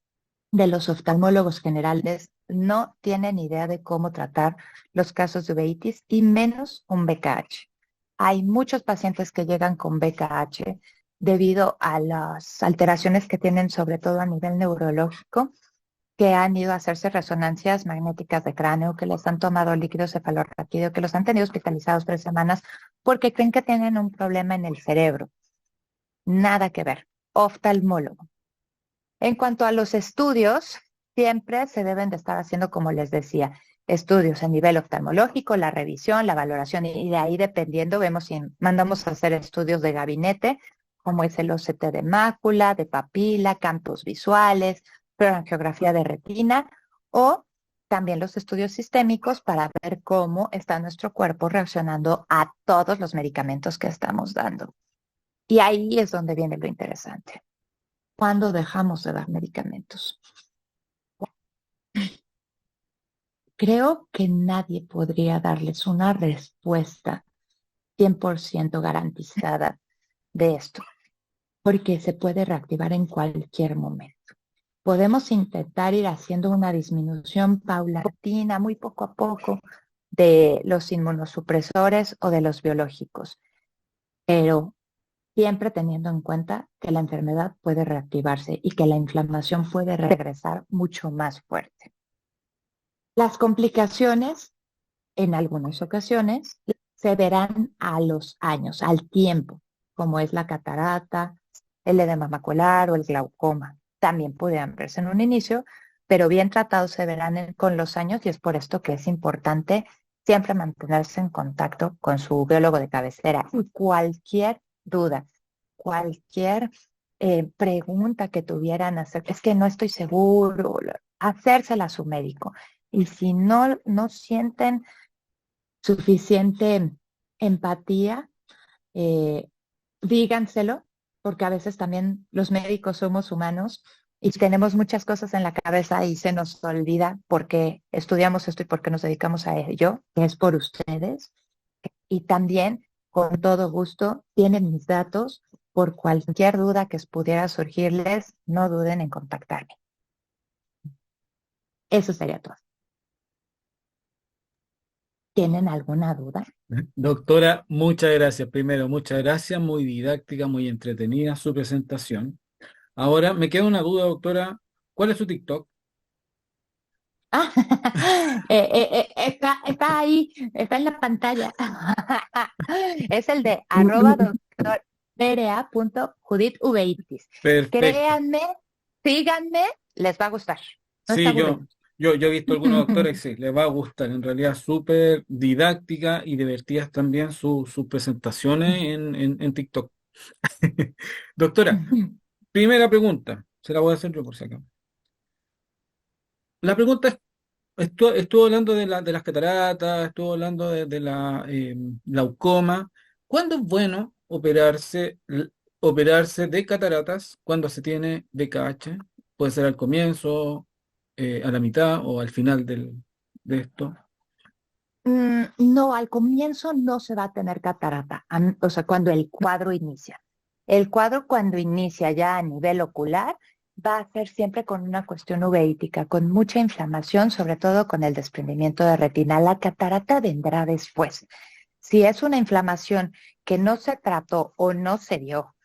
de los oftalmólogos generales no tienen idea de cómo tratar los casos de uveitis y menos un BKH. Hay muchos pacientes que llegan con BKH debido a las alteraciones que tienen, sobre todo a nivel neurológico, que han ido a hacerse resonancias magnéticas de cráneo, que les han tomado líquido cefalorraquídeo, que los han tenido hospitalizados 3 semanas porque creen que tienen un problema en el cerebro. Nada que ver. Oftalmólogo. En cuanto a los estudios, siempre se deben de estar haciendo, como les decía, estudios a nivel oftalmológico, la revisión, la valoración, y de ahí dependiendo, vemos si mandamos a hacer estudios de gabinete, como es el OCT de mácula, de papila, campos visuales, angiografía de retina, o también los estudios sistémicos para ver cómo está nuestro cuerpo reaccionando a todos los medicamentos que estamos dando. Y ahí es donde viene lo interesante. ¿Cuándo dejamos de dar medicamentos? Creo que nadie podría darles una respuesta 100% garantizada de esto, porque se puede reactivar en cualquier momento. Podemos intentar ir haciendo una disminución paulatina, muy poco a poco, de los inmunosupresores o de los biológicos, pero siempre teniendo en cuenta que la enfermedad puede reactivarse y que la inflamación puede regresar mucho más fuerte. Las complicaciones, en algunas ocasiones, se verán a los años, al tiempo, como es la catarata, el edema macular o el glaucoma. También podrían verse en un inicio, pero bien tratados se verán con los años y es por esto que es importante siempre mantenerse en contacto con su biólogo de cabecera. Y cualquier duda, cualquier pregunta que tuvieran hacer, es que no estoy seguro, hacérsela a su médico. Y si no sienten suficiente empatía, díganselo, porque a veces también los médicos somos humanos Y tenemos muchas cosas en la cabeza y se nos olvida por qué estudiamos esto y por qué nos dedicamos a ello, que es por ustedes. Y también, con todo gusto, tienen mis datos. Por cualquier duda que pudiera surgirles, no duden en contactarme. Eso sería todo. ¿Tienen alguna duda? Doctora, muchas gracias. Primero, muchas gracias, muy didáctica, muy entretenida su presentación. Ahora, me queda una duda, doctora. ¿Cuál es su TikTok? Ah, está ahí, está en la pantalla. Es el de @doctor.Judith Perfecto. Créanme, síganme, les va a gustar. No está Sí, aburrido. yo he visto algunos doctores y sí, les va a gustar. En realidad, súper didáctica y divertidas también sus presentaciones en TikTok. Doctora, primera pregunta. Se la voy a hacer yo por si acaso. La pregunta es, estuvo hablando de las cataratas, estuvo hablando de la glaucoma. ¿Cuándo es bueno operarse de cataratas cuando se tiene BKH? Puede ser al comienzo, a la mitad o al final de esto. No, al comienzo no se va a tener catarata, o sea, cuando el cuadro inicia. El cuadro cuando inicia ya a nivel ocular va a ser siempre con una cuestión uveítica, con mucha inflamación, sobre todo con el desprendimiento de retina. La catarata vendrá después. Si es una inflamación que no se trató o no se dio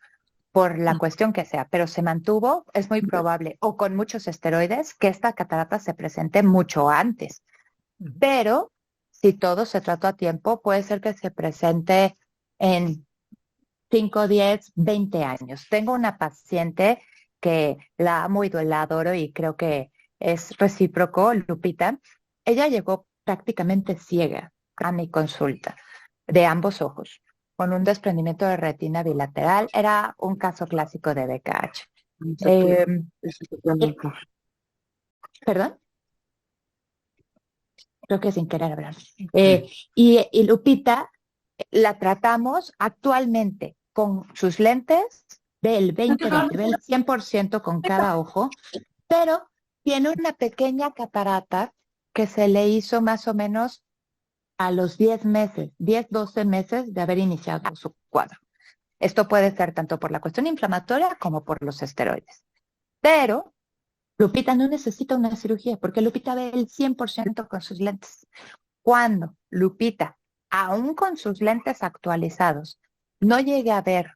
por la cuestión que sea, pero se mantuvo, es muy probable, o con muchos esteroides, que esta catarata se presente mucho antes. Pero si todo se trató a tiempo, puede ser que se presente en 5, 10, 20 años. Tengo una paciente que la amo y la adoro y creo que es recíproco, Lupita. Ella llegó prácticamente ciega a mi consulta, de ambos ojos, con un desprendimiento de retina bilateral. Era un caso clásico de BKH. Eh, ¿Perdón? Creo que sin querer hablar. Sí. Y Lupita la tratamos actualmente con sus lentes, ve el 20/20, ve el 100% con cada ojo, pero tiene una pequeña catarata que se le hizo más o menos a los 10 meses, 10, 12 meses de haber iniciado su cuadro. Esto puede ser tanto por la cuestión inflamatoria como por los esteroides. Pero Lupita no necesita una cirugía porque Lupita ve el 100% con sus lentes. Cuando Lupita, aún con sus lentes actualizados, no llegue a ver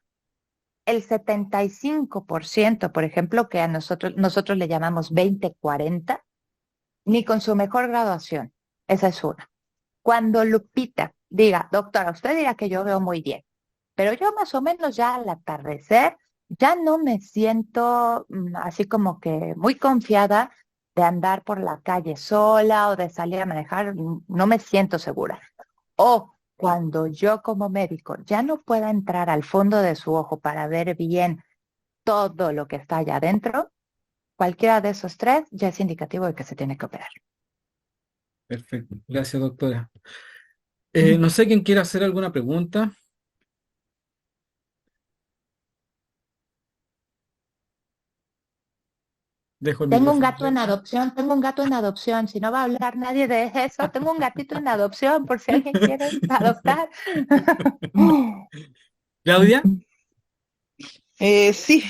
el 75%, por ejemplo, que a nosotros le llamamos 20/40, ni con su mejor graduación. Esa es una. Cuando Lupita diga, doctora, usted dirá que yo veo muy bien, pero yo más o menos ya al atardecer ya no me siento así como que muy confiada de andar por la calle sola o de salir a manejar, no me siento segura. O cuando yo como médico ya no pueda entrar al fondo de su ojo para ver bien todo lo que está allá adentro, cualquiera de esos tres ya es indicativo de que se tiene que operar. Perfecto. Gracias, doctora. No sé quién quiere hacer alguna pregunta. Dejo el Tengo un micrófono gato en abierto. adopción, tengo un gato en adopción. Si no va a hablar nadie de eso, tengo un gatito en adopción por si alguien quiere adoptar. Claudia, Sí,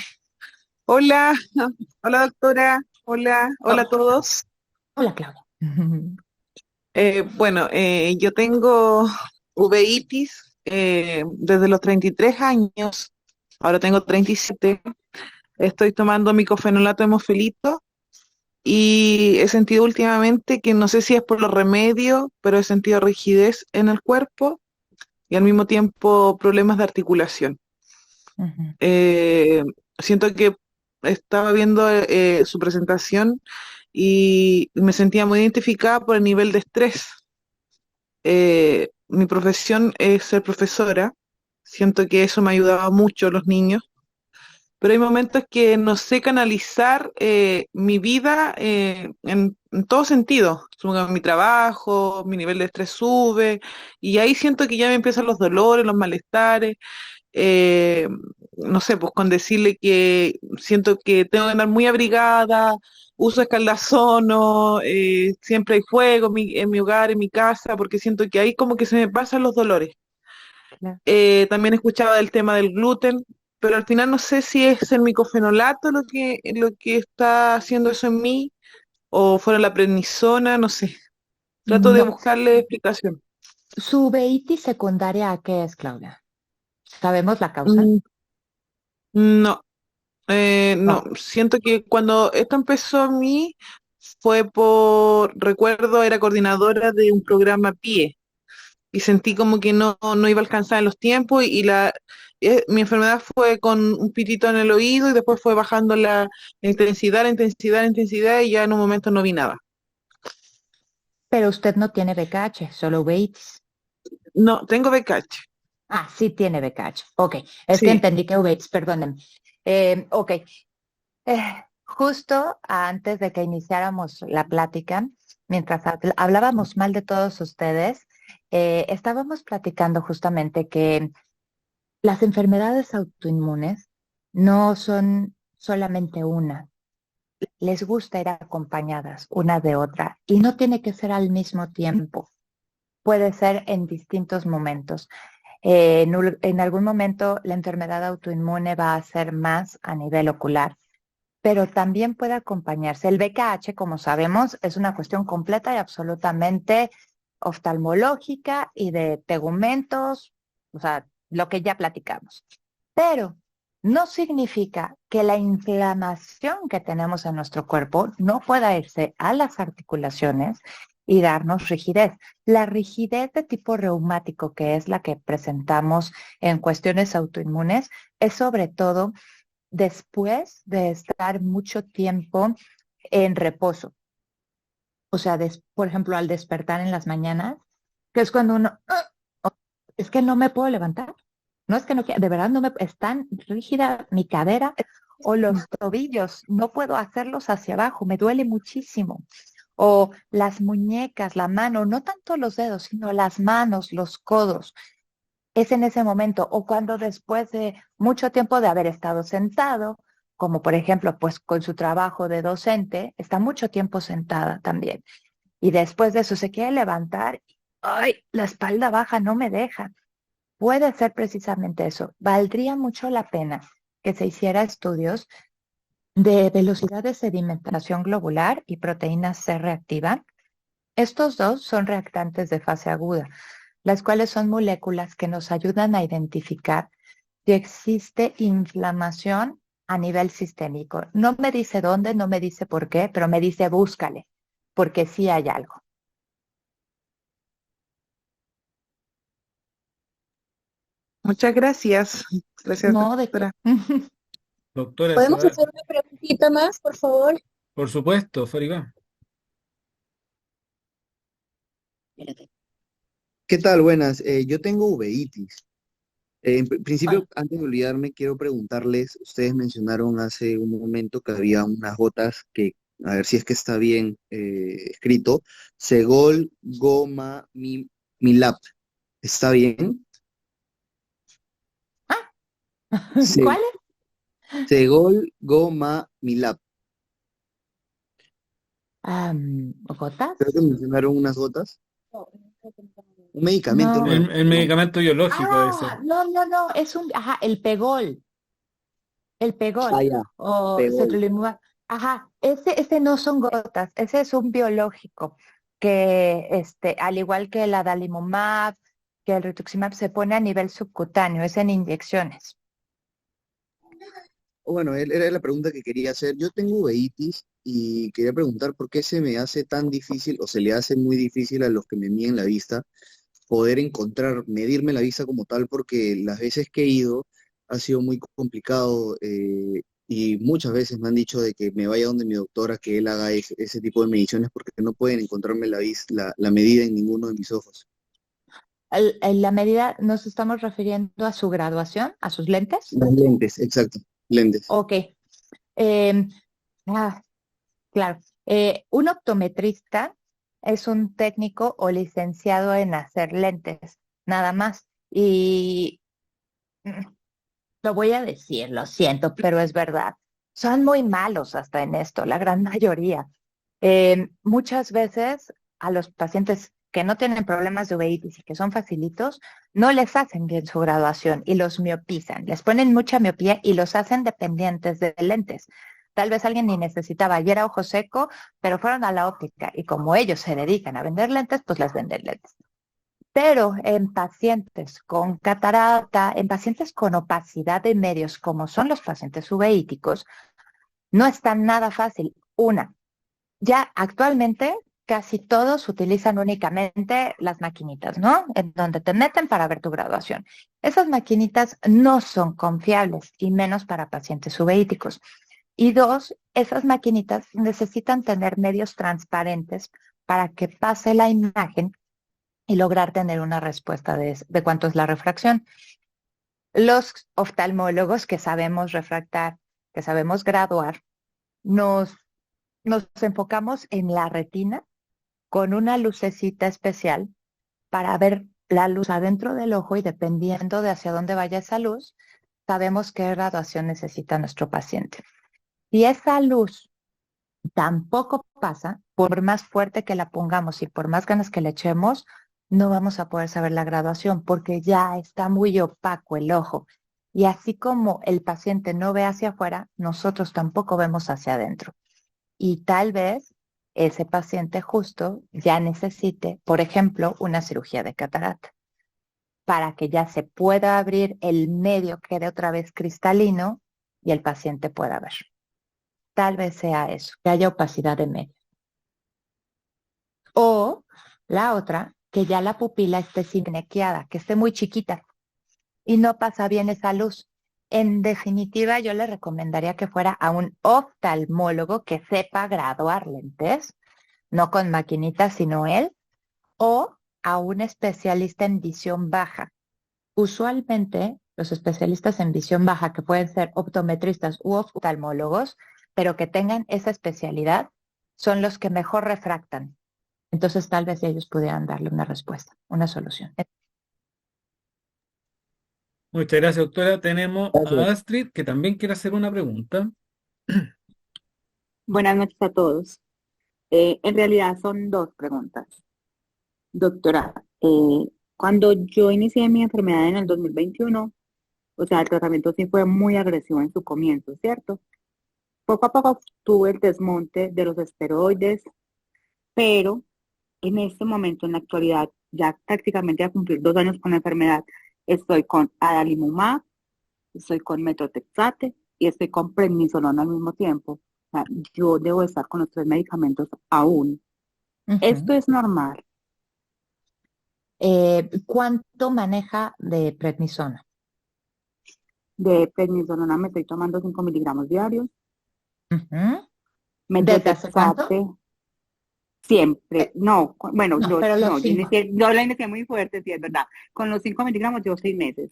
hola, hola doctora, hola a Oh, todos. hola, Claudia. Bueno, yo tengo uveitis desde los 33 años, ahora tengo 37. Estoy tomando micofenolato hemofilito y he sentido últimamente que no sé si es por los remedios, pero he sentido rigidez en el cuerpo y al mismo tiempo problemas de articulación. Ujú. Eh, Siento que estaba viendo su presentación y me sentía muy identificada por el nivel de estrés. Mi profesión es ser profesora, siento que eso me ayudaba mucho a los niños, pero hay momentos que no sé canalizar mi vida en todo sentido. Sube mi trabajo, mi nivel de estrés sube y ahí siento que ya me empiezan los dolores, los malestares. eh, no sé, pues con decirle que siento que tengo que andar muy abrigada, uso escaldazono, siempre hay fuego en mi hogar, en mi casa, porque siento que ahí como que se me pasan los dolores. Claro. También escuchaba del tema del gluten, pero al final no sé si es el micofenolato lo que está haciendo eso en mí, o fuera la prednisona, no sé. Trato de No, buscarle explicación. su uveitis secundaria, ¿a qué es, Claudia? ¿Sabemos la causa? Mm, no, no, No. siento que cuando esto empezó a mí fue recuerdo, era coordinadora de un programa PIE y sentí como que no iba a alcanzar en los tiempos mi enfermedad fue con un pitito en el oído y después fue bajando la intensidad, la intensidad, la intensidad y ya en un momento no vi nada. Pero usted no tiene BKH, solo uveitis. No, tengo BKH, Ah, sí tiene BKH. Ok, es que sí. entendí que uveitis, perdónenme. Ok, justo antes de que iniciáramos la plática, mientras hablábamos mal de todos ustedes, estábamos platicando justamente que las enfermedades autoinmunes no son solamente una, les gusta ir acompañadas una de otra y no tiene que ser al mismo tiempo, puede ser en distintos momentos. En algún momento la enfermedad autoinmune va a ser más a nivel ocular, pero también puede acompañarse. El BKH, como sabemos, es una cuestión completa y absolutamente oftalmológica y de tegumentos, o sea, lo que ya platicamos. Pero no significa que la inflamación que tenemos en nuestro cuerpo no pueda irse a las articulaciones y darnos rigidez. La rigidez de tipo reumático, que es la que presentamos en cuestiones autoinmunes, es sobre todo después de estar mucho tiempo en reposo. O sea, por ejemplo, al despertar en las mañanas, que es cuando uno, es que no me puedo levantar. No es que no quiera, de verdad no me, es tan rígida mi cadera o los tobillos, no puedo hacerlos hacia abajo, me duele muchísimo. O las muñecas, la mano, no tanto los dedos, sino las manos, los codos. Es en ese momento o cuando después de mucho tiempo de haber estado sentado, como por ejemplo, pues con su trabajo de docente, está mucho tiempo sentada también. Y después de eso se quiere levantar, ay, la espalda baja no me deja. Puede ser precisamente eso. Valdría mucho la pena que se hiciera estudios de velocidad de sedimentación globular y proteína C reactiva. Estos dos son reactantes de fase aguda, las cuales son moléculas que nos ayudan a identificar si existe inflamación a nivel sistémico. No me dice dónde, no me dice por qué, pero me dice búscale, porque sí hay algo. Muchas gracias. Gracias, No, de qué. doctora. Doctora, ¿Podemos hacer una preguntita más, por favor? por supuesto, Faribá. ¿Qué tal? Buenas. Yo tengo uveitis. Principio, Ay, antes de olvidarme, quiero preguntarles, ustedes mencionaron hace un momento que había unas gotas que, a ver si es que está bien escrito, Segol, Goma, Milap. ¿Está bien? Se- ¿cuál es? Segol, Goma, Milap. ¿Gotas? Creo que mencionaron unas gotas. Un medicamento No. nuevo, El ¿no? medicamento biológico debe ser. Ah, no, no, no, es ajá, el Ah, pegol, ya, o Pegol. cetrelimumab. Ajá, ese no son gotas, ese es un biológico que, al igual que el adalimumab, que el rituximab, se pone a nivel subcutáneo, es en inyecciones. Bueno, era la pregunta que quería hacer. Yo tengo uveitis y quería preguntar por qué se me hace tan difícil o se le hace muy difícil a los que me miden la vista poder encontrar, medirme la vista como tal, porque las veces que he ido ha sido muy complicado y muchas veces me han dicho de que me vaya donde mi doctora, que él haga ese tipo de mediciones porque no pueden encontrarme la medida en ninguno de mis ojos. En la medida, nos estamos refiriendo a su graduación, a sus lentes. Las lentes, exacto, lentes. Ok. Em, ah, claro. Un optometrista es un técnico o licenciado en hacer lentes, nada más. Y Lo voy a decir, lo siento, pero es verdad. Son muy malos hasta en esto, la gran mayoría. Muchas veces a los pacientes que no tienen problemas de uveitis y que son facilitos, no les hacen bien su graduación y los miopizan. Les ponen mucha miopía y los hacen dependientes de lentes. Tal vez alguien ni necesitaba, y era ojo seco, pero fueron a la óptica y como ellos se dedican a vender lentes, pues les venden lentes. Pero en pacientes con catarata, en pacientes con opacidad de medios, como son los pacientes uveíticos, no es tan nada fácil. Ya actualmente casi todos utilizan únicamente las maquinitas, ¿no? En donde te meten para ver tu graduación. Esas maquinitas no son confiables y menos para pacientes uveíticos. Y dos, esas maquinitas necesitan tener medios transparentes para que pase la imagen y lograr tener una respuesta de cuánto es la refracción. Los oftalmólogos que sabemos refractar, que sabemos graduar, nos, nos enfocamos en la retina con una lucecita especial para ver la luz adentro del ojo y dependiendo de hacia dónde vaya esa luz, sabemos qué graduación necesita nuestro paciente. Si esa luz tampoco pasa, por más fuerte que la pongamos y por más ganas que le echemos, no vamos a poder saber la graduación porque ya está muy opaco el ojo. Y así como el paciente no ve hacia afuera, nosotros tampoco vemos hacia adentro. Y tal vez ese paciente justo ya necesite, por ejemplo, una cirugía de catarata para que ya se pueda abrir el medio, quede otra vez cristalino y el paciente pueda ver. Tal vez sea eso, que haya opacidad de medio. O la otra, que ya la pupila esté signequeada, que esté muy chiquita y no pasa bien esa luz. En definitiva, yo le recomendaría que fuera a un oftalmólogo que sepa graduar lentes, no con maquinitas, sino él, o a un especialista en visión baja. Usualmente, los especialistas en visión baja, que pueden ser optometristas u oftalmólogos, pero que tengan esa especialidad, son los que mejor refractan. Entonces, tal vez ellos pudieran darle una respuesta, una solución. Muchas gracias, doctora. Tenemos Gracias. a Astrid, que también quiere hacer una pregunta. Buenas noches a todos. En realidad son dos preguntas. Doctora, cuando yo inicié mi enfermedad en el 2021, o sea, el tratamiento sí fue muy agresivo en su comienzo, ¿cierto? Poco a poco tuve el desmonte de los esteroides, pero en este momento, en la actualidad, ya prácticamente a cumplir 2 años con la enfermedad, estoy con adalimumab, estoy con metotrexate y estoy con prednisolona al mismo tiempo. O sea, yo debo estar con los 3 medicamentos aún. Esto es normal. ¿Cuánto maneja de prednisona? De prednisolona me estoy tomando 5 miligramos diarios. ¿Desde hace cuánto? Metotrexate siempre. No, bueno, No, pero los yo 5. yo la inicié muy fuerte, sí, es verdad. Con los 5 miligramos llevo 6 meses.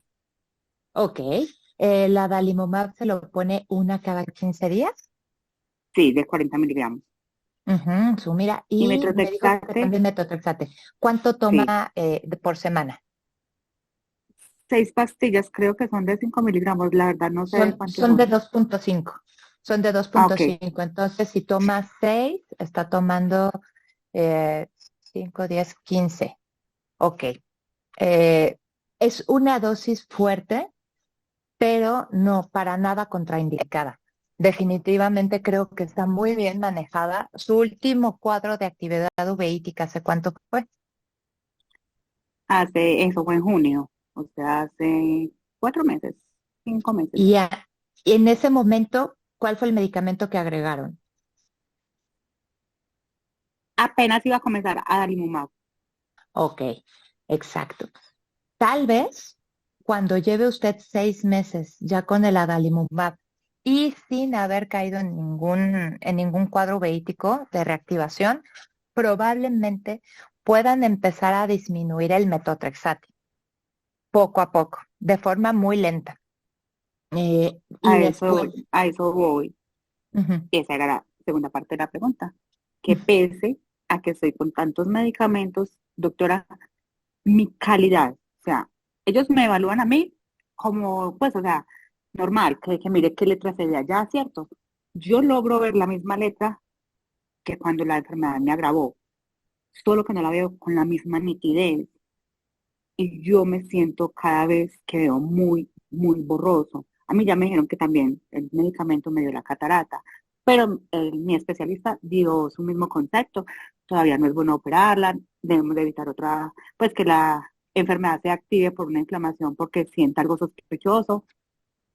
Ok. ¿La adalimumab se lo pone una cada 15 días? Sí, de 40 miligramos. Mira, Y y me dijo que metotrexate, también metotrexate. ¿Cuánto sí. toma por semana? 6 pastillas, creo que son de 5 miligramos, la verdad no sé de cuántos Son de son. 2.5. Son de Ah, ok. 2.5. Entonces, si toma 6, está tomando 5, 10, 15. Ok. Es una dosis fuerte, pero no para nada contraindicada. Definitivamente creo que está muy bien manejada. Su último cuadro de actividad uveítica, ¿hace cuánto fue? Eso fue en junio, o sea, hace 4 meses, 5 meses. Y en ese momento, ¿cuál fue el medicamento que agregaron? Apenas iba a comenzar adalimumab. Ok, exacto. Tal vez cuando lleve usted 6 meses ya con el adalimumab y sin haber caído en ningún cuadro uveítico de reactivación, probablemente puedan empezar a disminuir el metotrexate poco a poco, de forma muy lenta. Y después, A eso voy. Esa era la segunda parte de la pregunta. Que pese a que estoy con tantos medicamentos, doctora, mi calidad, o sea, ellos me evalúan a mí como, pues, o sea, normal, que mire qué letra se ve allá, ¿cierto? Yo logro ver la misma letra que cuando la enfermedad me agravó, solo que no la veo con la misma nitidez y yo me siento cada vez que veo muy, muy borroso. A mí ya me dijeron que también el medicamento me dio la catarata, pero mi especialista dio su mismo concepto. Todavía no es bueno operarla, debemos de evitar otra, pues que la enfermedad se active por una inflamación porque sienta algo sospechoso,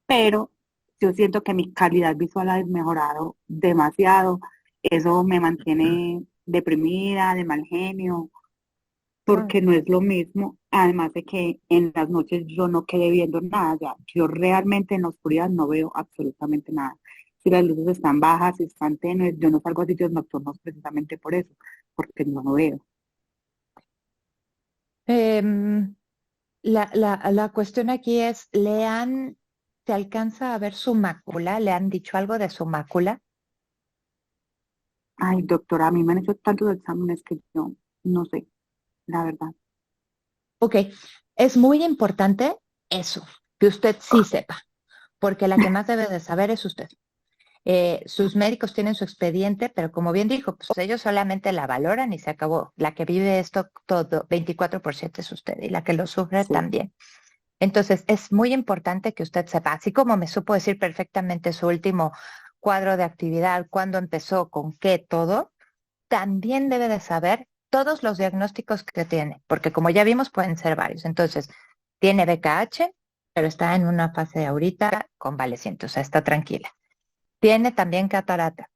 pero yo siento que mi calidad visual ha mejorado demasiado. Eso me mantiene deprimida, de mal genio, Claro. porque no es lo mismo, además de que en las noches yo no quedé viendo nada, ya, yo realmente en la oscuridad no veo absolutamente nada. Si las luces están bajas, si están tenues, yo no salgo a sitios nocturnos precisamente por eso, porque no veo. Em, la cuestión aquí es, ¿se alcanza a ver su mácula? ¿Le han dicho algo de su mácula? Ay, doctora, a mí me han hecho tantos exámenes que yo no sé, la verdad. Ok, es muy importante eso, que usted sí sepa, porque la que más debe de saber es usted. Sus médicos tienen su expediente, pero como bien dijo, pues ellos solamente la valoran y se acabó. La que vive esto todo, 24% es usted y la que lo sufre Sí, también. Entonces, es muy importante que usted sepa, así como me supo decir perfectamente su último cuadro de actividad, cuándo empezó, con qué, todo, también debe de saber todos los diagnósticos que tiene, porque como ya vimos, pueden ser varios. Entonces, tiene BKH, pero está en una fase ahorita convaleciente, o sea, está tranquila. Tiene también catarata.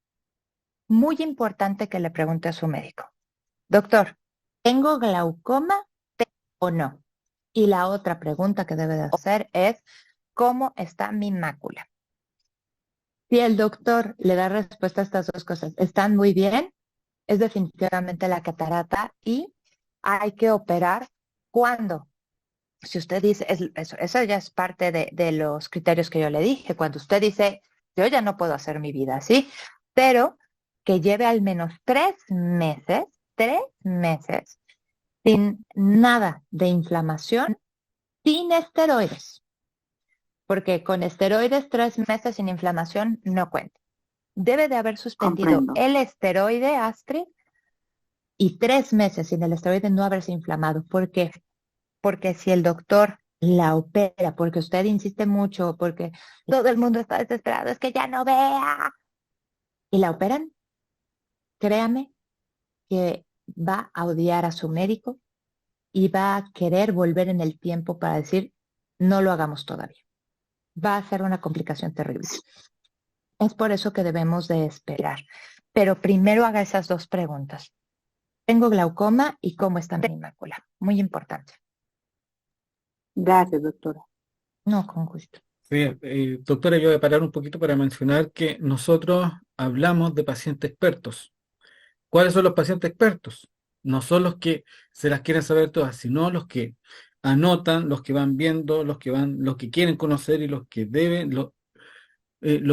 Muy importante que le pregunte a su médico, doctor, ¿tengo glaucoma o no? Y la otra pregunta que debe de hacer es, ¿cómo está mi mácula? Si el doctor le da respuesta a estas dos cosas, están muy bien, es definitivamente la catarata y hay que operar cuando. Si usted dice, eso ya es parte de los criterios que yo le dije, cuando usted dice, yo ya no puedo hacer mi vida así, pero que lleve al menos 3 meses sin nada de inflamación, sin esteroides, porque con esteroides 3 meses sin inflamación no cuenta. Debe de haber suspendido comprendo. el esteroide Astrid y 3 meses sin el esteroide no haberse inflamado. ¿Por qué? Porque si el doctor la opera, porque usted insiste mucho, porque todo el mundo está desesperado, es que ya no vea, y la operan, créame que va a odiar a su médico y va a querer volver en el tiempo para decir, no lo hagamos todavía. Va a ser una complicación terrible. Es por eso que debemos de esperar. Pero primero haga esas dos preguntas. ¿Tengo glaucoma y cómo está mi mácula? Muy importante. Gracias, doctora. No, con gusto. Sí, doctora, yo voy a parar un poquito para mencionar que nosotros hablamos de pacientes expertos. ¿Cuáles son los pacientes expertos? No son los que se las quieren saber todas, sino los que anotan, los que van viendo, los que quieren conocer y los que deben, lo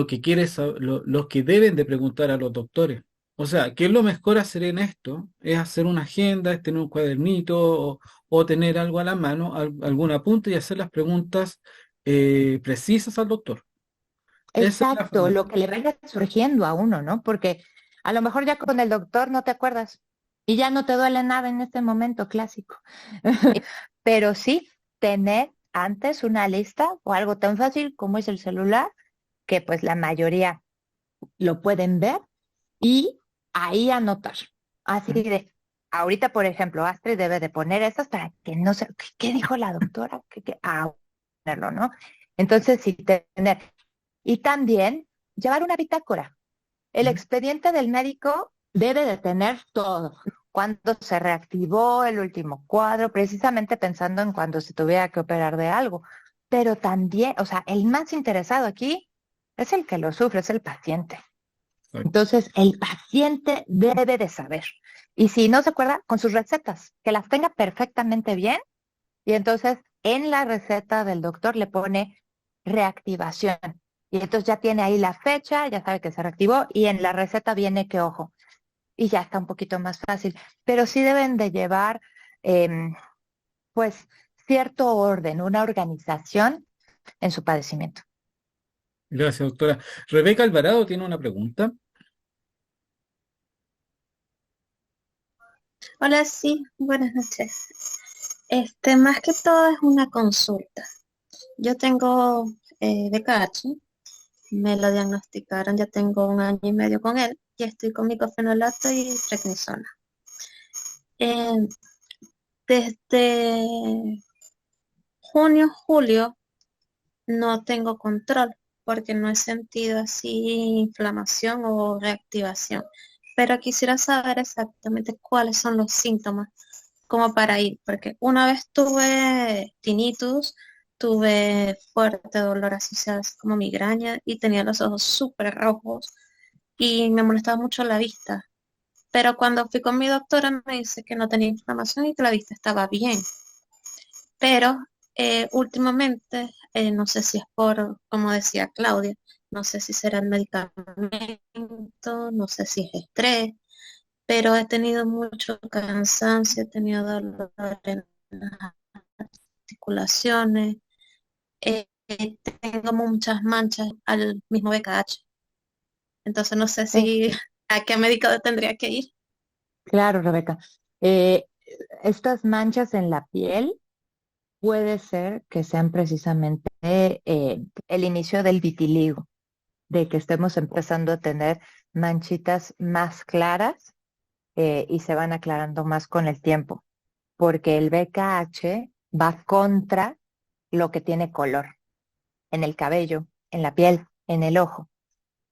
que quiere los que deben de preguntar a los doctores. O sea, ¿qué es lo mejor hacer en esto? Es hacer una agenda, es tener un cuadernito o tener algo a la mano, algún apunte y hacer las preguntas precisas al doctor. Esa es la Exacto, forma. lo que le vaya surgiendo a uno, ¿no? Porque a lo mejor ya con el doctor no te acuerdas y ya no te duele nada en este momento clásico. Pero sí, tener antes una lista o algo tan fácil como es el celular, que pues la mayoría lo pueden ver y ahí anotar. Así de, ahorita, por ejemplo, Astrid debe de poner esas para que no se, ¿qué dijo la doctora? Ponerlo, ¿no? Entonces, sí, tener. Y también llevar una bitácora. El Ujú. expediente del médico debe de tener todo. Cuando se reactivó el último cuadro, precisamente pensando en cuando se tuviera que operar de algo. Pero también, o sea, el más interesado aquí es el que lo sufre, es el paciente. Exacto. Entonces, el paciente debe de saber. Y si no se acuerda, con sus recetas, que las tenga perfectamente bien. Y entonces, en la receta del doctor le pone reactivación. Y entonces ya tiene ahí la fecha, ya sabe que se reactivó. Y en la receta viene que ojo. Y ya está un poquito más fácil. Pero sí deben de llevar, em, pues, cierto orden, una organización en su padecimiento. Gracias, doctora. Rebeca Alvarado tiene una pregunta. Hola, sí, buenas noches. Más que todo es una consulta. Yo tengo VKH, me lo diagnosticaron, ya tengo 1 año y medio con él y estoy con micofenolato y prednisona. Eh, Desde junio, julio no tengo control porque no he sentido así inflamación o reactivación, pero quisiera saber exactamente cuáles son los síntomas como para ir, porque una vez tuve tinnitus, tuve fuerte dolor asociado así como migraña y tenía los ojos súper rojos y me molestaba mucho la vista. Pero cuando fui con mi doctora me dice que no tenía inflamación y que la vista estaba bien. Pero últimamente, no sé si es por, como decía Claudia, no sé si será el medicamento, no sé si es estrés, pero he tenido mucho cansancio, he tenido dolor en las articulaciones, tengo muchas manchas al mismo BKH, entonces no sé Sí, si a qué médico tendría que ir. claro, Rebeca. Eh, Estas manchas en la piel puede ser que sean precisamente el inicio del vitiligo, de que estemos empezando a tener manchitas más claras y se van aclarando más con el tiempo, porque el BKH va contra lo que tiene color en el cabello, en la piel, en el ojo.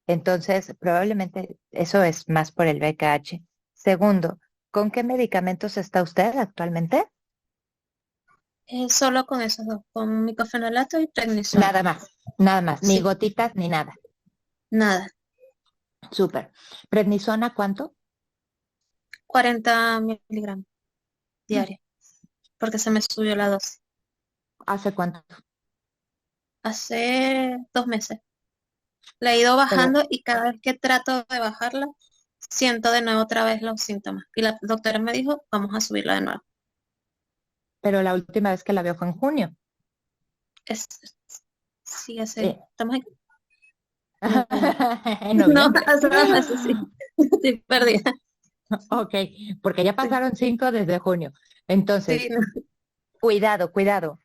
Entonces, probablemente eso es más por el BKH. Segundo, ¿con qué medicamentos está usted actualmente? Solo con esos dos, con micofenolato y prednisona. Nada más, ni Sí, gotitas ni nada. nada, Súper. ¿Prednisona cuánto? 40 miligramos diarios, porque se me subió la dosis. ¿Hace cuánto? Hace 2 meses. La he ido Pero, bajando y cada vez que trato de bajarla, siento de nuevo otra vez los síntomas. Y la doctora me dijo, vamos a subirla de nuevo. pero la última vez que la vio fue en junio. Es, sí, Eh, estamos en, en no, noviembre. hace 2 meses, sí. Estoy perdida. Ok, porque ya Sí, pasaron 5 desde junio. Entonces, sí, no. cuidado, cuidado.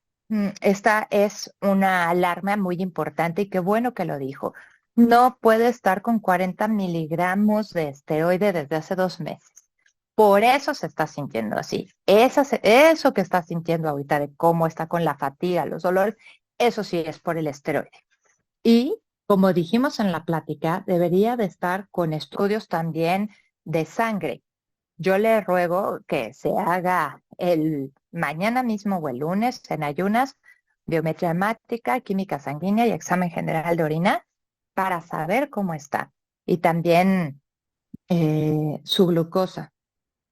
Esta es una alarma muy importante y qué bueno que lo dijo. No puede estar con 40 miligramos de esteroide desde hace 2 meses. Por eso se está sintiendo así. Eso que está sintiendo ahorita de cómo está con la fatiga, los dolores, eso sí es por el esteroide. Y como dijimos en la plática, debería de estar con estudios también de sangre. Yo le ruego que se haga el mañana mismo o el lunes en ayunas, biometría hemática, química sanguínea y examen general de orina para saber cómo está. Y también su glucosa,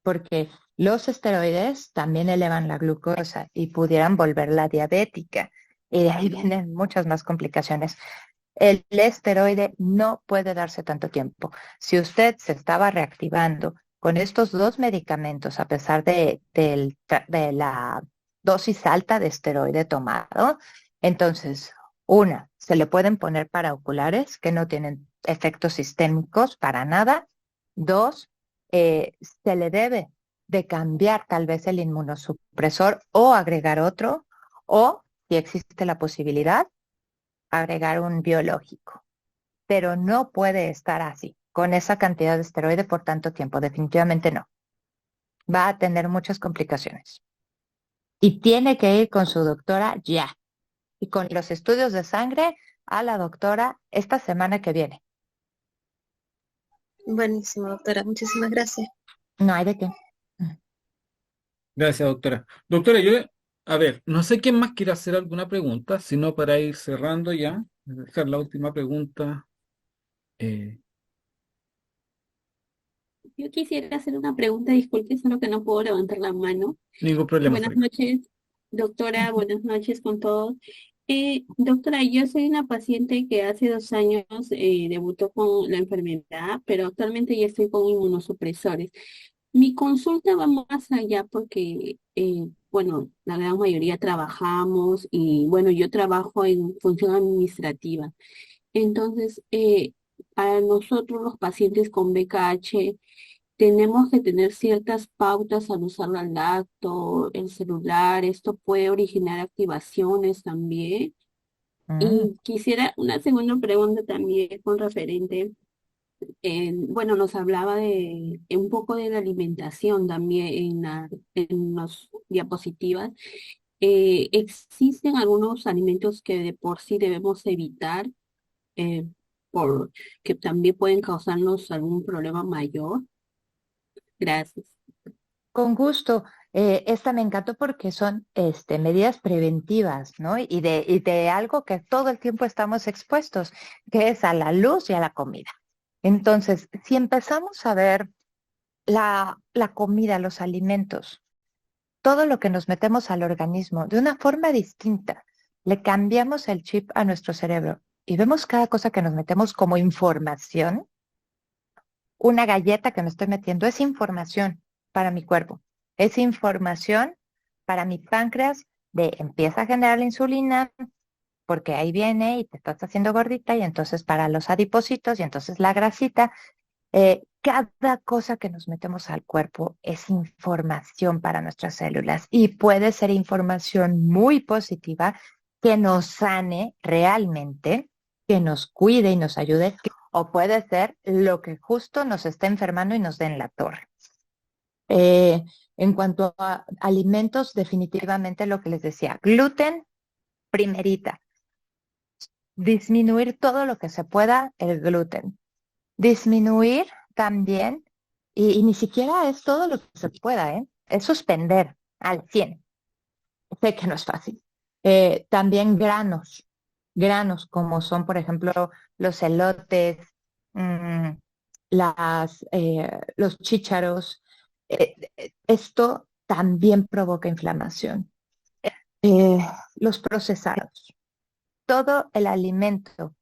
porque los esteroides también elevan la glucosa y pudieran volverla diabética. Y de ahí vienen muchas más complicaciones. El esteroide no puede darse tanto tiempo. Si usted se estaba reactivando con estos dos medicamentos, a pesar de la dosis alta de esteroide tomado, entonces, una, se le pueden poner paraoculares que no tienen efectos sistémicos para nada. Dos, se le debe de cambiar tal vez el inmunosupresor o agregar otro, o si existe la posibilidad agregar un biológico, pero no puede estar así, con esa cantidad de esteroide por tanto tiempo, definitivamente no. Va a tener muchas complicaciones. Y tiene que ir con su doctora ya. Y con los estudios de sangre a la doctora esta semana que viene. Buenísimo, doctora. Muchísimas gracias. No hay de qué. Gracias, doctora. Doctora, a ver, no sé quién más quiere hacer alguna pregunta, sino para ir cerrando ya, dejar la última pregunta. eh, Yo quisiera hacer una pregunta, disculpe, solo que no puedo levantar la mano. Ningún problema, Buenas Rebeca. noches, doctora, buenas noches con todos. Doctora, yo soy una paciente que hace 2 años debutó con la enfermedad, pero actualmente ya estoy con inmunosupresores. Mi consulta va más allá porque, bueno, la gran mayoría trabajamos y, bueno, yo trabajo en función administrativa. Entonces, para nosotros los pacientes con BKH, tenemos que tener ciertas pautas al usar la lacto, el celular. Esto puede originar activaciones también. Mm. Y quisiera una segunda pregunta también con referente. Bueno, nos hablaba de un poco de la alimentación también en las diapositivas. ¿Existen algunos alimentos que de por sí debemos evitar, eh, por, que también pueden causarnos algún problema mayor? Gracias. Con gusto. Esta me encantó porque son medidas preventivas, ¿no? Y de algo que todo el tiempo estamos expuestos, que es a la luz y a la comida. Entonces, si empezamos a ver la comida, los alimentos, todo lo que nos metemos al organismo de una forma distinta, le cambiamos el chip a nuestro cerebro y vemos cada cosa que nos metemos como información. Una galleta que me estoy metiendo es información para mi cuerpo, es información para mi páncreas de empieza a generar la insulina porque ahí viene y te estás haciendo gordita y entonces para los adipocitos y entonces la grasita. Cada cosa que nos metemos al cuerpo es información para nuestras células y puede ser información muy positiva que nos sane realmente, que nos cuide y nos ayude, o puede ser lo que justo nos está enfermando y nos den la torre. Eh, en cuanto a alimentos, definitivamente lo que les decía, gluten, primerita, disminuir todo lo que se pueda el gluten. Disminuir también, y ni siquiera es todo lo que se pueda, ¿eh? Es suspender al 100. Sé que no es fácil. También granos como son, por ejemplo, los elotes, mm, los chícharos. Esto también provoca inflamación. Eh, los procesados. Todo el alimento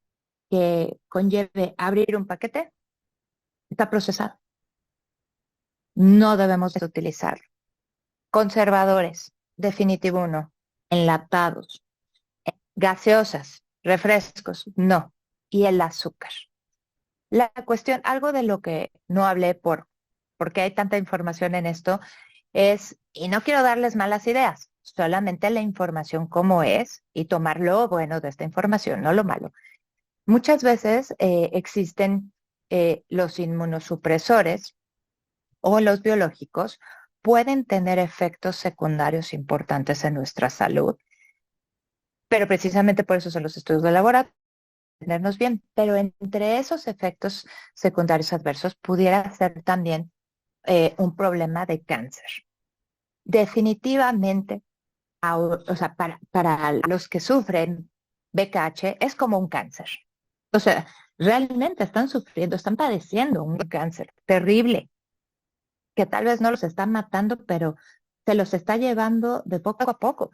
que conlleve abrir un paquete está procesado. No debemos de utilizarlo. Conservadores, definitivo uno. Enlatados, gaseosas, refrescos, no. Y el azúcar. La cuestión, algo de lo que no hablé porque hay tanta información en esto, es, y no quiero darles malas ideas, solamente la información como es y tomar lo bueno de esta información, no lo malo. Muchas veces existen los inmunosupresores o los biológicos pueden tener efectos secundarios importantes en nuestra salud, pero precisamente por eso son los estudios de laboratorio, tenernos bien. Pero entre esos efectos secundarios adversos pudiera ser también un problema de cáncer. Definitivamente, o sea, para los que sufren BKH es como un cáncer. O sea, realmente están sufriendo, están padeciendo un cáncer terrible, que tal vez no los está matando, pero se los está llevando de poco a poco.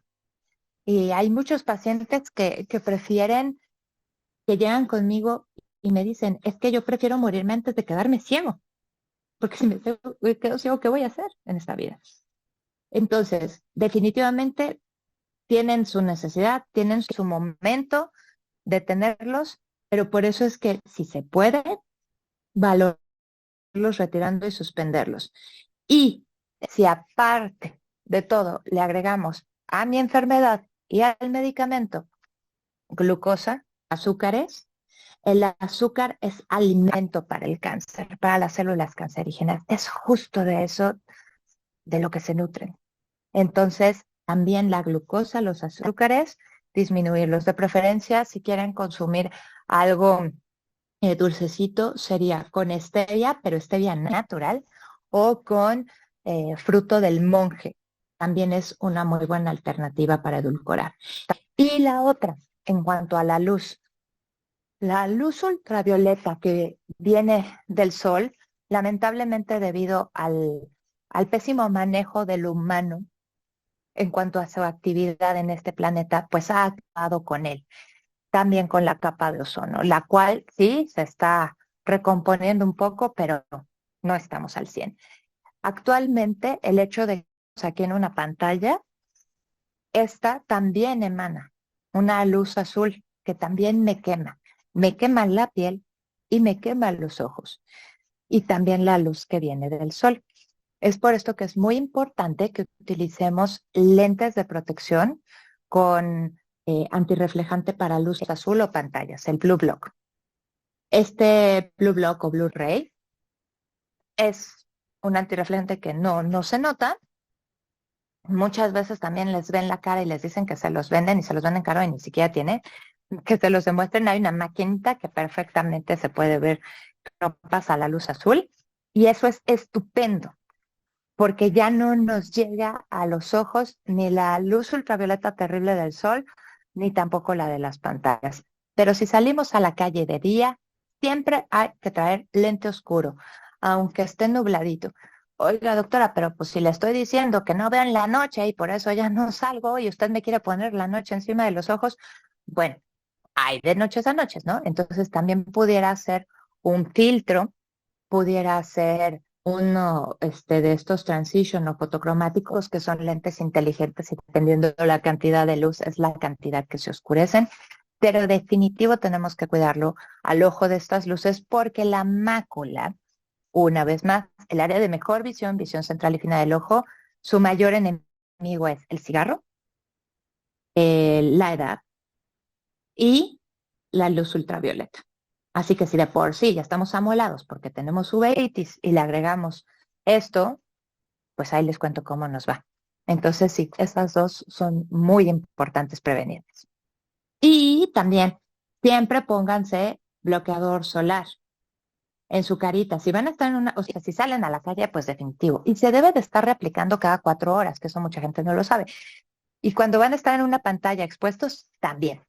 Y hay muchos pacientes que prefieren, que llegan conmigo y me dicen, es que yo prefiero morirme antes de quedarme ciego, porque si me quedo ciego, ¿qué voy a hacer en esta vida? Entonces, definitivamente tienen su necesidad, tienen su momento de tenerlos, pero por eso es que si se puede, valorarlos retirando y suspenderlos. Y si aparte de todo le agregamos a mi enfermedad y al medicamento glucosa, azúcares, el azúcar es alimento para el cáncer, para las células cancerígenas. Es justo de eso de lo que se nutren. Entonces, también la glucosa, los azúcares, disminuirlos. De preferencia, si quieren consumir algo dulcecito, sería con stevia, pero stevia natural, o con fruto del monje. También es una muy buena alternativa para edulcorar. Y la otra, en cuanto a la luz ultravioleta que viene del sol, lamentablemente debido al pésimo manejo del humano en cuanto a su actividad en este planeta, pues ha acabado con él. También con la capa de ozono, la cual sí se está recomponiendo un poco, pero no estamos al 100. Actualmente, el hecho de que estamos aquí en una pantalla, esta también emana una luz azul que también me quema. me queman la piel y me queman los ojos. Y también la luz que viene del sol. Es por esto que es muy importante que utilicemos lentes de protección con antirreflejante para luz azul o pantallas, el Blue Block. Este Blue Block o Blu-ray es un antirreflejante que no se nota. Muchas veces también les ven la cara y les dicen que se los venden y se los venden caro y ni siquiera tiene. Que se los demuestren, hay una maquinita que perfectamente se puede ver cómo pasa la luz azul y eso es estupendo porque ya no nos llega a los ojos ni la luz ultravioleta terrible del sol, ni tampoco la de las pantallas. Pero si salimos a la calle de día, siempre hay que traer lente oscuro, aunque esté nubladito. Oiga, doctora, pero pues si le estoy diciendo que no veo en la noche y por eso ya no salgo y usted me quiere poner la noche encima de los ojos, bueno, hay de noches a noches, ¿no? Entonces también pudiera ser un filtro, pudiera ser uno de estos transition o fotocromáticos que son lentes inteligentes y dependiendo de la cantidad de luz es la cantidad que se oscurecen, pero definitivo tenemos que cuidarlo al ojo de estas luces porque la mácula, una vez más, el área de mejor visión, visión central y fina del ojo, su mayor enemigo es el cigarro, la edad y la luz ultravioleta. Así que si de por sí ya estamos amolados porque tenemos uveitis y le agregamos esto, pues ahí les cuento cómo nos va. Entonces sí, esas dos son muy importantes prevenirlas. Y también siempre pónganse bloqueador solar en su carita. Si van a estar en una, o sea, si salen a la calle, pues definitivo. Y se debe de estar reaplicando cada 4 horas, que eso mucha gente no lo sabe. Y cuando van a estar en una pantalla expuestos, también.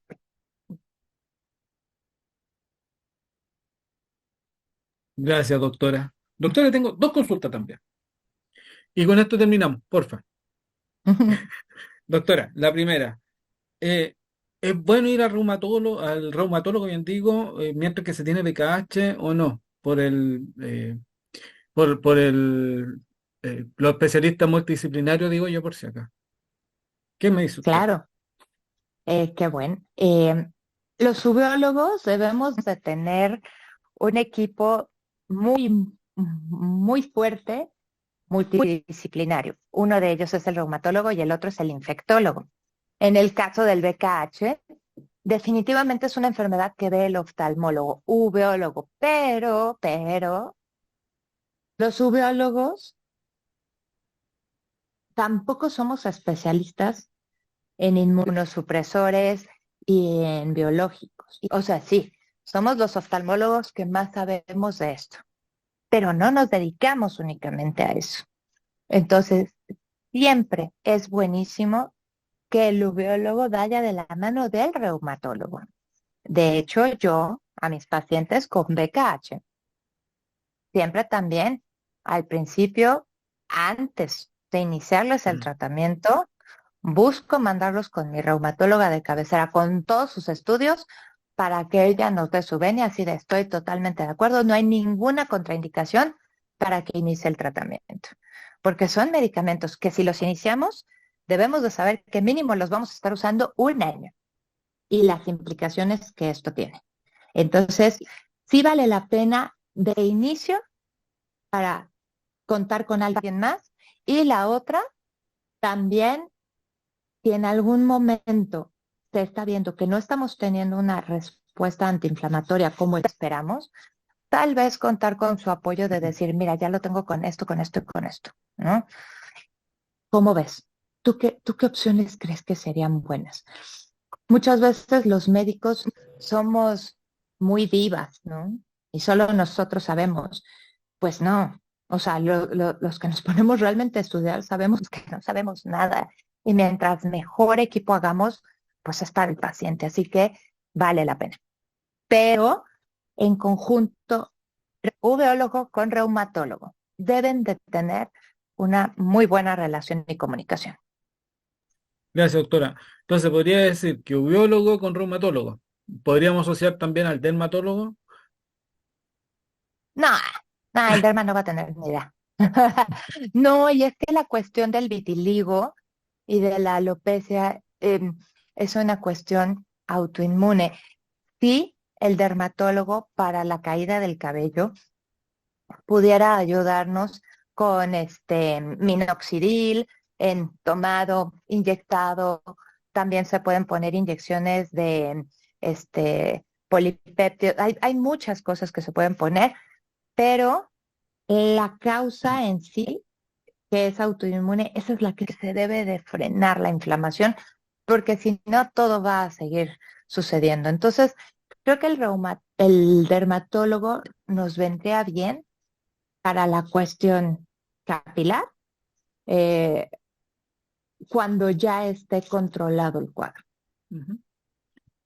Gracias, doctora. Doctora, tengo 2 consultas también. Y con esto terminamos, porfa. Doctora, la primera. ¿Es bueno ir al reumatólogo, bien digo, mientras que se tiene VKH o no? Los especialistas multidisciplinarios, digo yo por si acá. ¿Qué me dice usted? Claro, qué bueno. Los uveólogos debemos de tener un equipo muy fuerte, multidisciplinario. Uno de ellos es el reumatólogo y el otro es el infectólogo. En el caso del VKH, definitivamente es una enfermedad que ve el oftalmólogo, uveólogo, pero los uveólogos tampoco somos especialistas en inmunosupresores y en biológicos. O sea, sí, somos los oftalmólogos que más sabemos de esto, pero no nos dedicamos únicamente a eso. Entonces, siempre es buenísimo que el uveólogo vaya de la mano del reumatólogo. De hecho, yo a mis pacientes con VKH, siempre también al principio, antes de iniciarles el tratamiento, busco mandarlos con mi reumatóloga de cabecera con todos sus estudios para que ella nos dé su venia, así de estoy totalmente de acuerdo, no hay ninguna contraindicación para que inicie el tratamiento, porque son medicamentos que si los iniciamos, debemos de saber que mínimo los vamos a estar usando 1 año y las implicaciones que esto tiene. Entonces, sí vale la pena de inicio para contar con alguien más y la otra también si en algún momento se está viendo que no estamos teniendo una respuesta antiinflamatoria como esperamos, tal vez contar con su apoyo de decir, mira, ya lo tengo con esto, con esto y con esto, ¿no? ¿Cómo ves? ¿Tú qué opciones crees que serían buenas? Muchas veces los médicos somos muy divas, ¿no? Y solo nosotros sabemos. Pues no, o sea, los que nos ponemos realmente a estudiar sabemos que no sabemos nada. Y mientras mejor equipo hagamos, pues es para el paciente. Así que vale la pena. Pero en conjunto, uveólogo con reumatólogo deben de tener una muy buena relación y comunicación. Gracias, doctora. Entonces, podría decir que biólogo con reumatólogo. ¿Podríamos asociar también al dermatólogo? No, no, el derma no va a tener ni idea. No, y es que la cuestión del vitiligo y de la alopecia es una cuestión autoinmune. Sí, el dermatólogo para la caída del cabello pudiera ayudarnos con minoxidil en tomado, inyectado. También se pueden poner inyecciones de polipéptidos. Hay muchas cosas que se pueden poner, pero la causa en sí, que es autoinmune, esa es la que se debe de frenar la inflamación, porque si no, todo va a seguir sucediendo. Entonces, creo que el dermatólogo nos vendría bien para la cuestión capilar, eh, cuando ya esté controlado el cuadro. Ujú,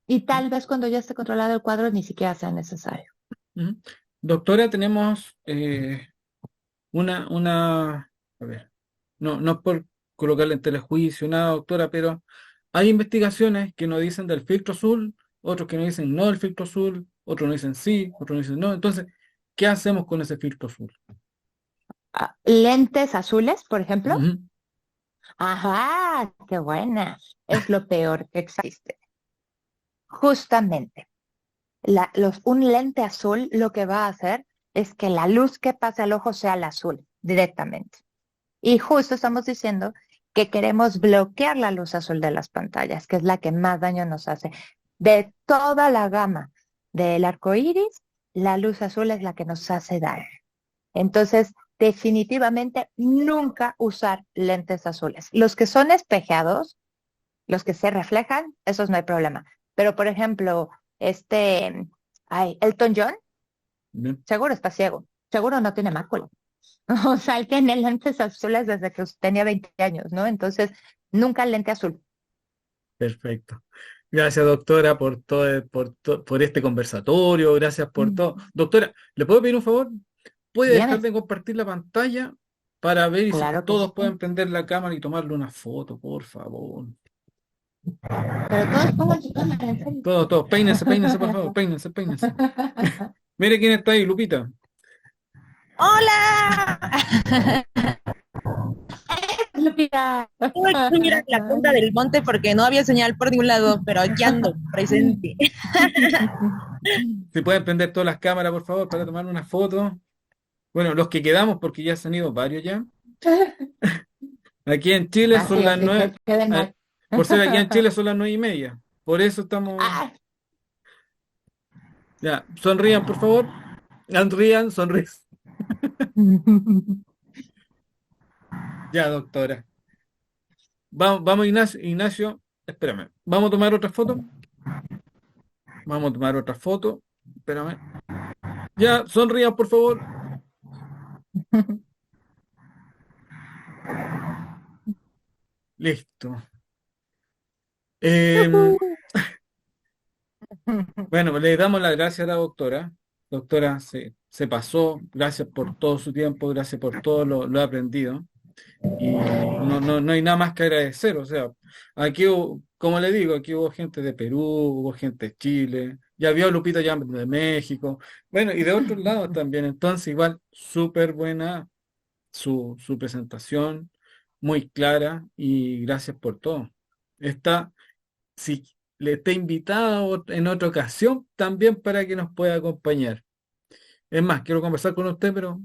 Y tal vez cuando ya esté controlado el cuadro ni siquiera sea necesario. ujú. Doctora, tenemos a ver, no es por colocarle en telejuicio, nada, doctora, pero hay investigaciones que nos dicen del filtro azul, otros que nos dicen no del filtro azul, otros nos dicen sí, otros nos dicen no. Entonces, ¿qué hacemos con ese filtro azul? Lentes azules, por ejemplo. Ujú. Ajá, qué buena. Es lo peor que existe. Justamente, un lente azul lo que va a hacer es que la luz que pasa al ojo sea el azul directamente. Y justo estamos diciendo que queremos bloquear la luz azul de las pantallas, que es la que más daño nos hace. De toda la gama del arco iris, la luz azul es la que nos hace daño. Entonces, definitivamente nunca usar lentes azules. Los que son espejeados, los que se reflejan, esos no hay problema. Pero, por ejemplo, Elton John, Bien, seguro está ciego, seguro no tiene mácula. O sea, él tiene lentes azules desde que tenía 20 años, ¿no? Entonces, nunca lente azul. perfecto. Gracias, doctora, por este conversatorio, gracias por todo. Doctora, ¿le puedo pedir un favor? ¿Puede dejar Dígame, de compartir la pantalla para ver y si claro que todos sí. pueden prender la cámara y tomarle una foto, por favor? Pero todos pongan su cámara, en serio. Todos, peínense, por favor, peínense. Mire quién está ahí, Lupita. ¡Hola! Lupita. Tuve que subir a la punta del monte porque no había señal por ningún lado, pero ya ando presente. Si pueden prender todas las cámaras, por favor, para tomar una foto. Bueno, los que quedamos, porque ya se han ido varios ya. Aquí en Chile Así son es, las sí, que 9, queden mal. por ser aquí en Chile son las 9:30. Por eso estamos. Ah. Ya, sonrían, por favor. Sonríen. Ya, doctora. Vamos, Ignacio, espérame. ¿Vamos a tomar otra foto? Vamos a tomar otra foto. Espérame. Ya, sonrían, por favor. Listo. Em, bueno, le damos las gracias a la doctora. Doctora, se pasó. Gracias por todo su tiempo, gracias por todo lo aprendido. Y no hay nada más que agradecer. O sea, aquí como le digo, aquí hubo gente de Perú, hubo gente de Chile, ya vio a Lupita ya de México, bueno, y de otros lados también. Entonces, igual, súper buena su presentación, muy clara, y gracias por todo. Está, si le está invitado en otra ocasión, también para que nos pueda acompañar. Es más, quiero conversar con usted, pero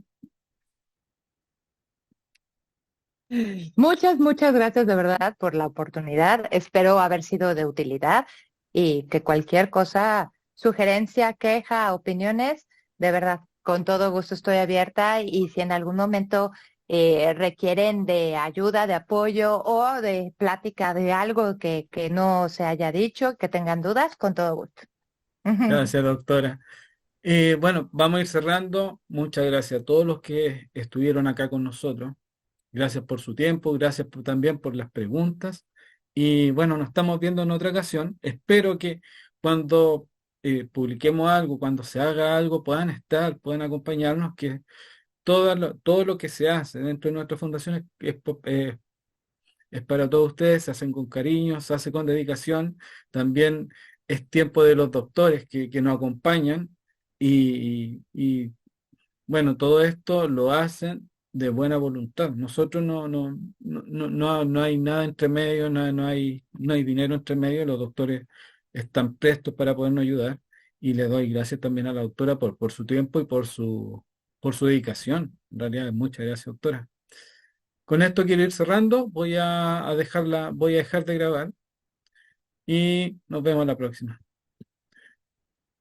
Muchas gracias de verdad por la oportunidad. Espero haber sido de utilidad y que cualquier cosa, sugerencia, queja, opiniones, de verdad, con todo gusto estoy abierta y si en algún momento requieren de ayuda, de apoyo o de plática de algo que no se haya dicho, que tengan dudas, con todo gusto. gracias, doctora. Bueno, vamos a ir cerrando. Muchas gracias a todos los que estuvieron acá con nosotros. Gracias por su tiempo, gracias también por las preguntas. Y bueno, nos estamos viendo en otra ocasión. Espero que cuando publiquemos algo, cuando se haga algo, puedan acompañarnos, que todo lo que se hace dentro de nuestra fundación es para todos ustedes, se hacen con cariño, se hace con dedicación. También es tiempo de los doctores que nos acompañan y bueno, todo esto lo hacen de buena voluntad. Nosotros no hay nada entre medio, no hay dinero entre medio, los doctores están prestos para podernos ayudar y le doy gracias también a la doctora por su tiempo y por su dedicación. En realidad, muchas gracias, doctora. Con esto quiero ir cerrando, voy a dejar de grabar y nos vemos la próxima.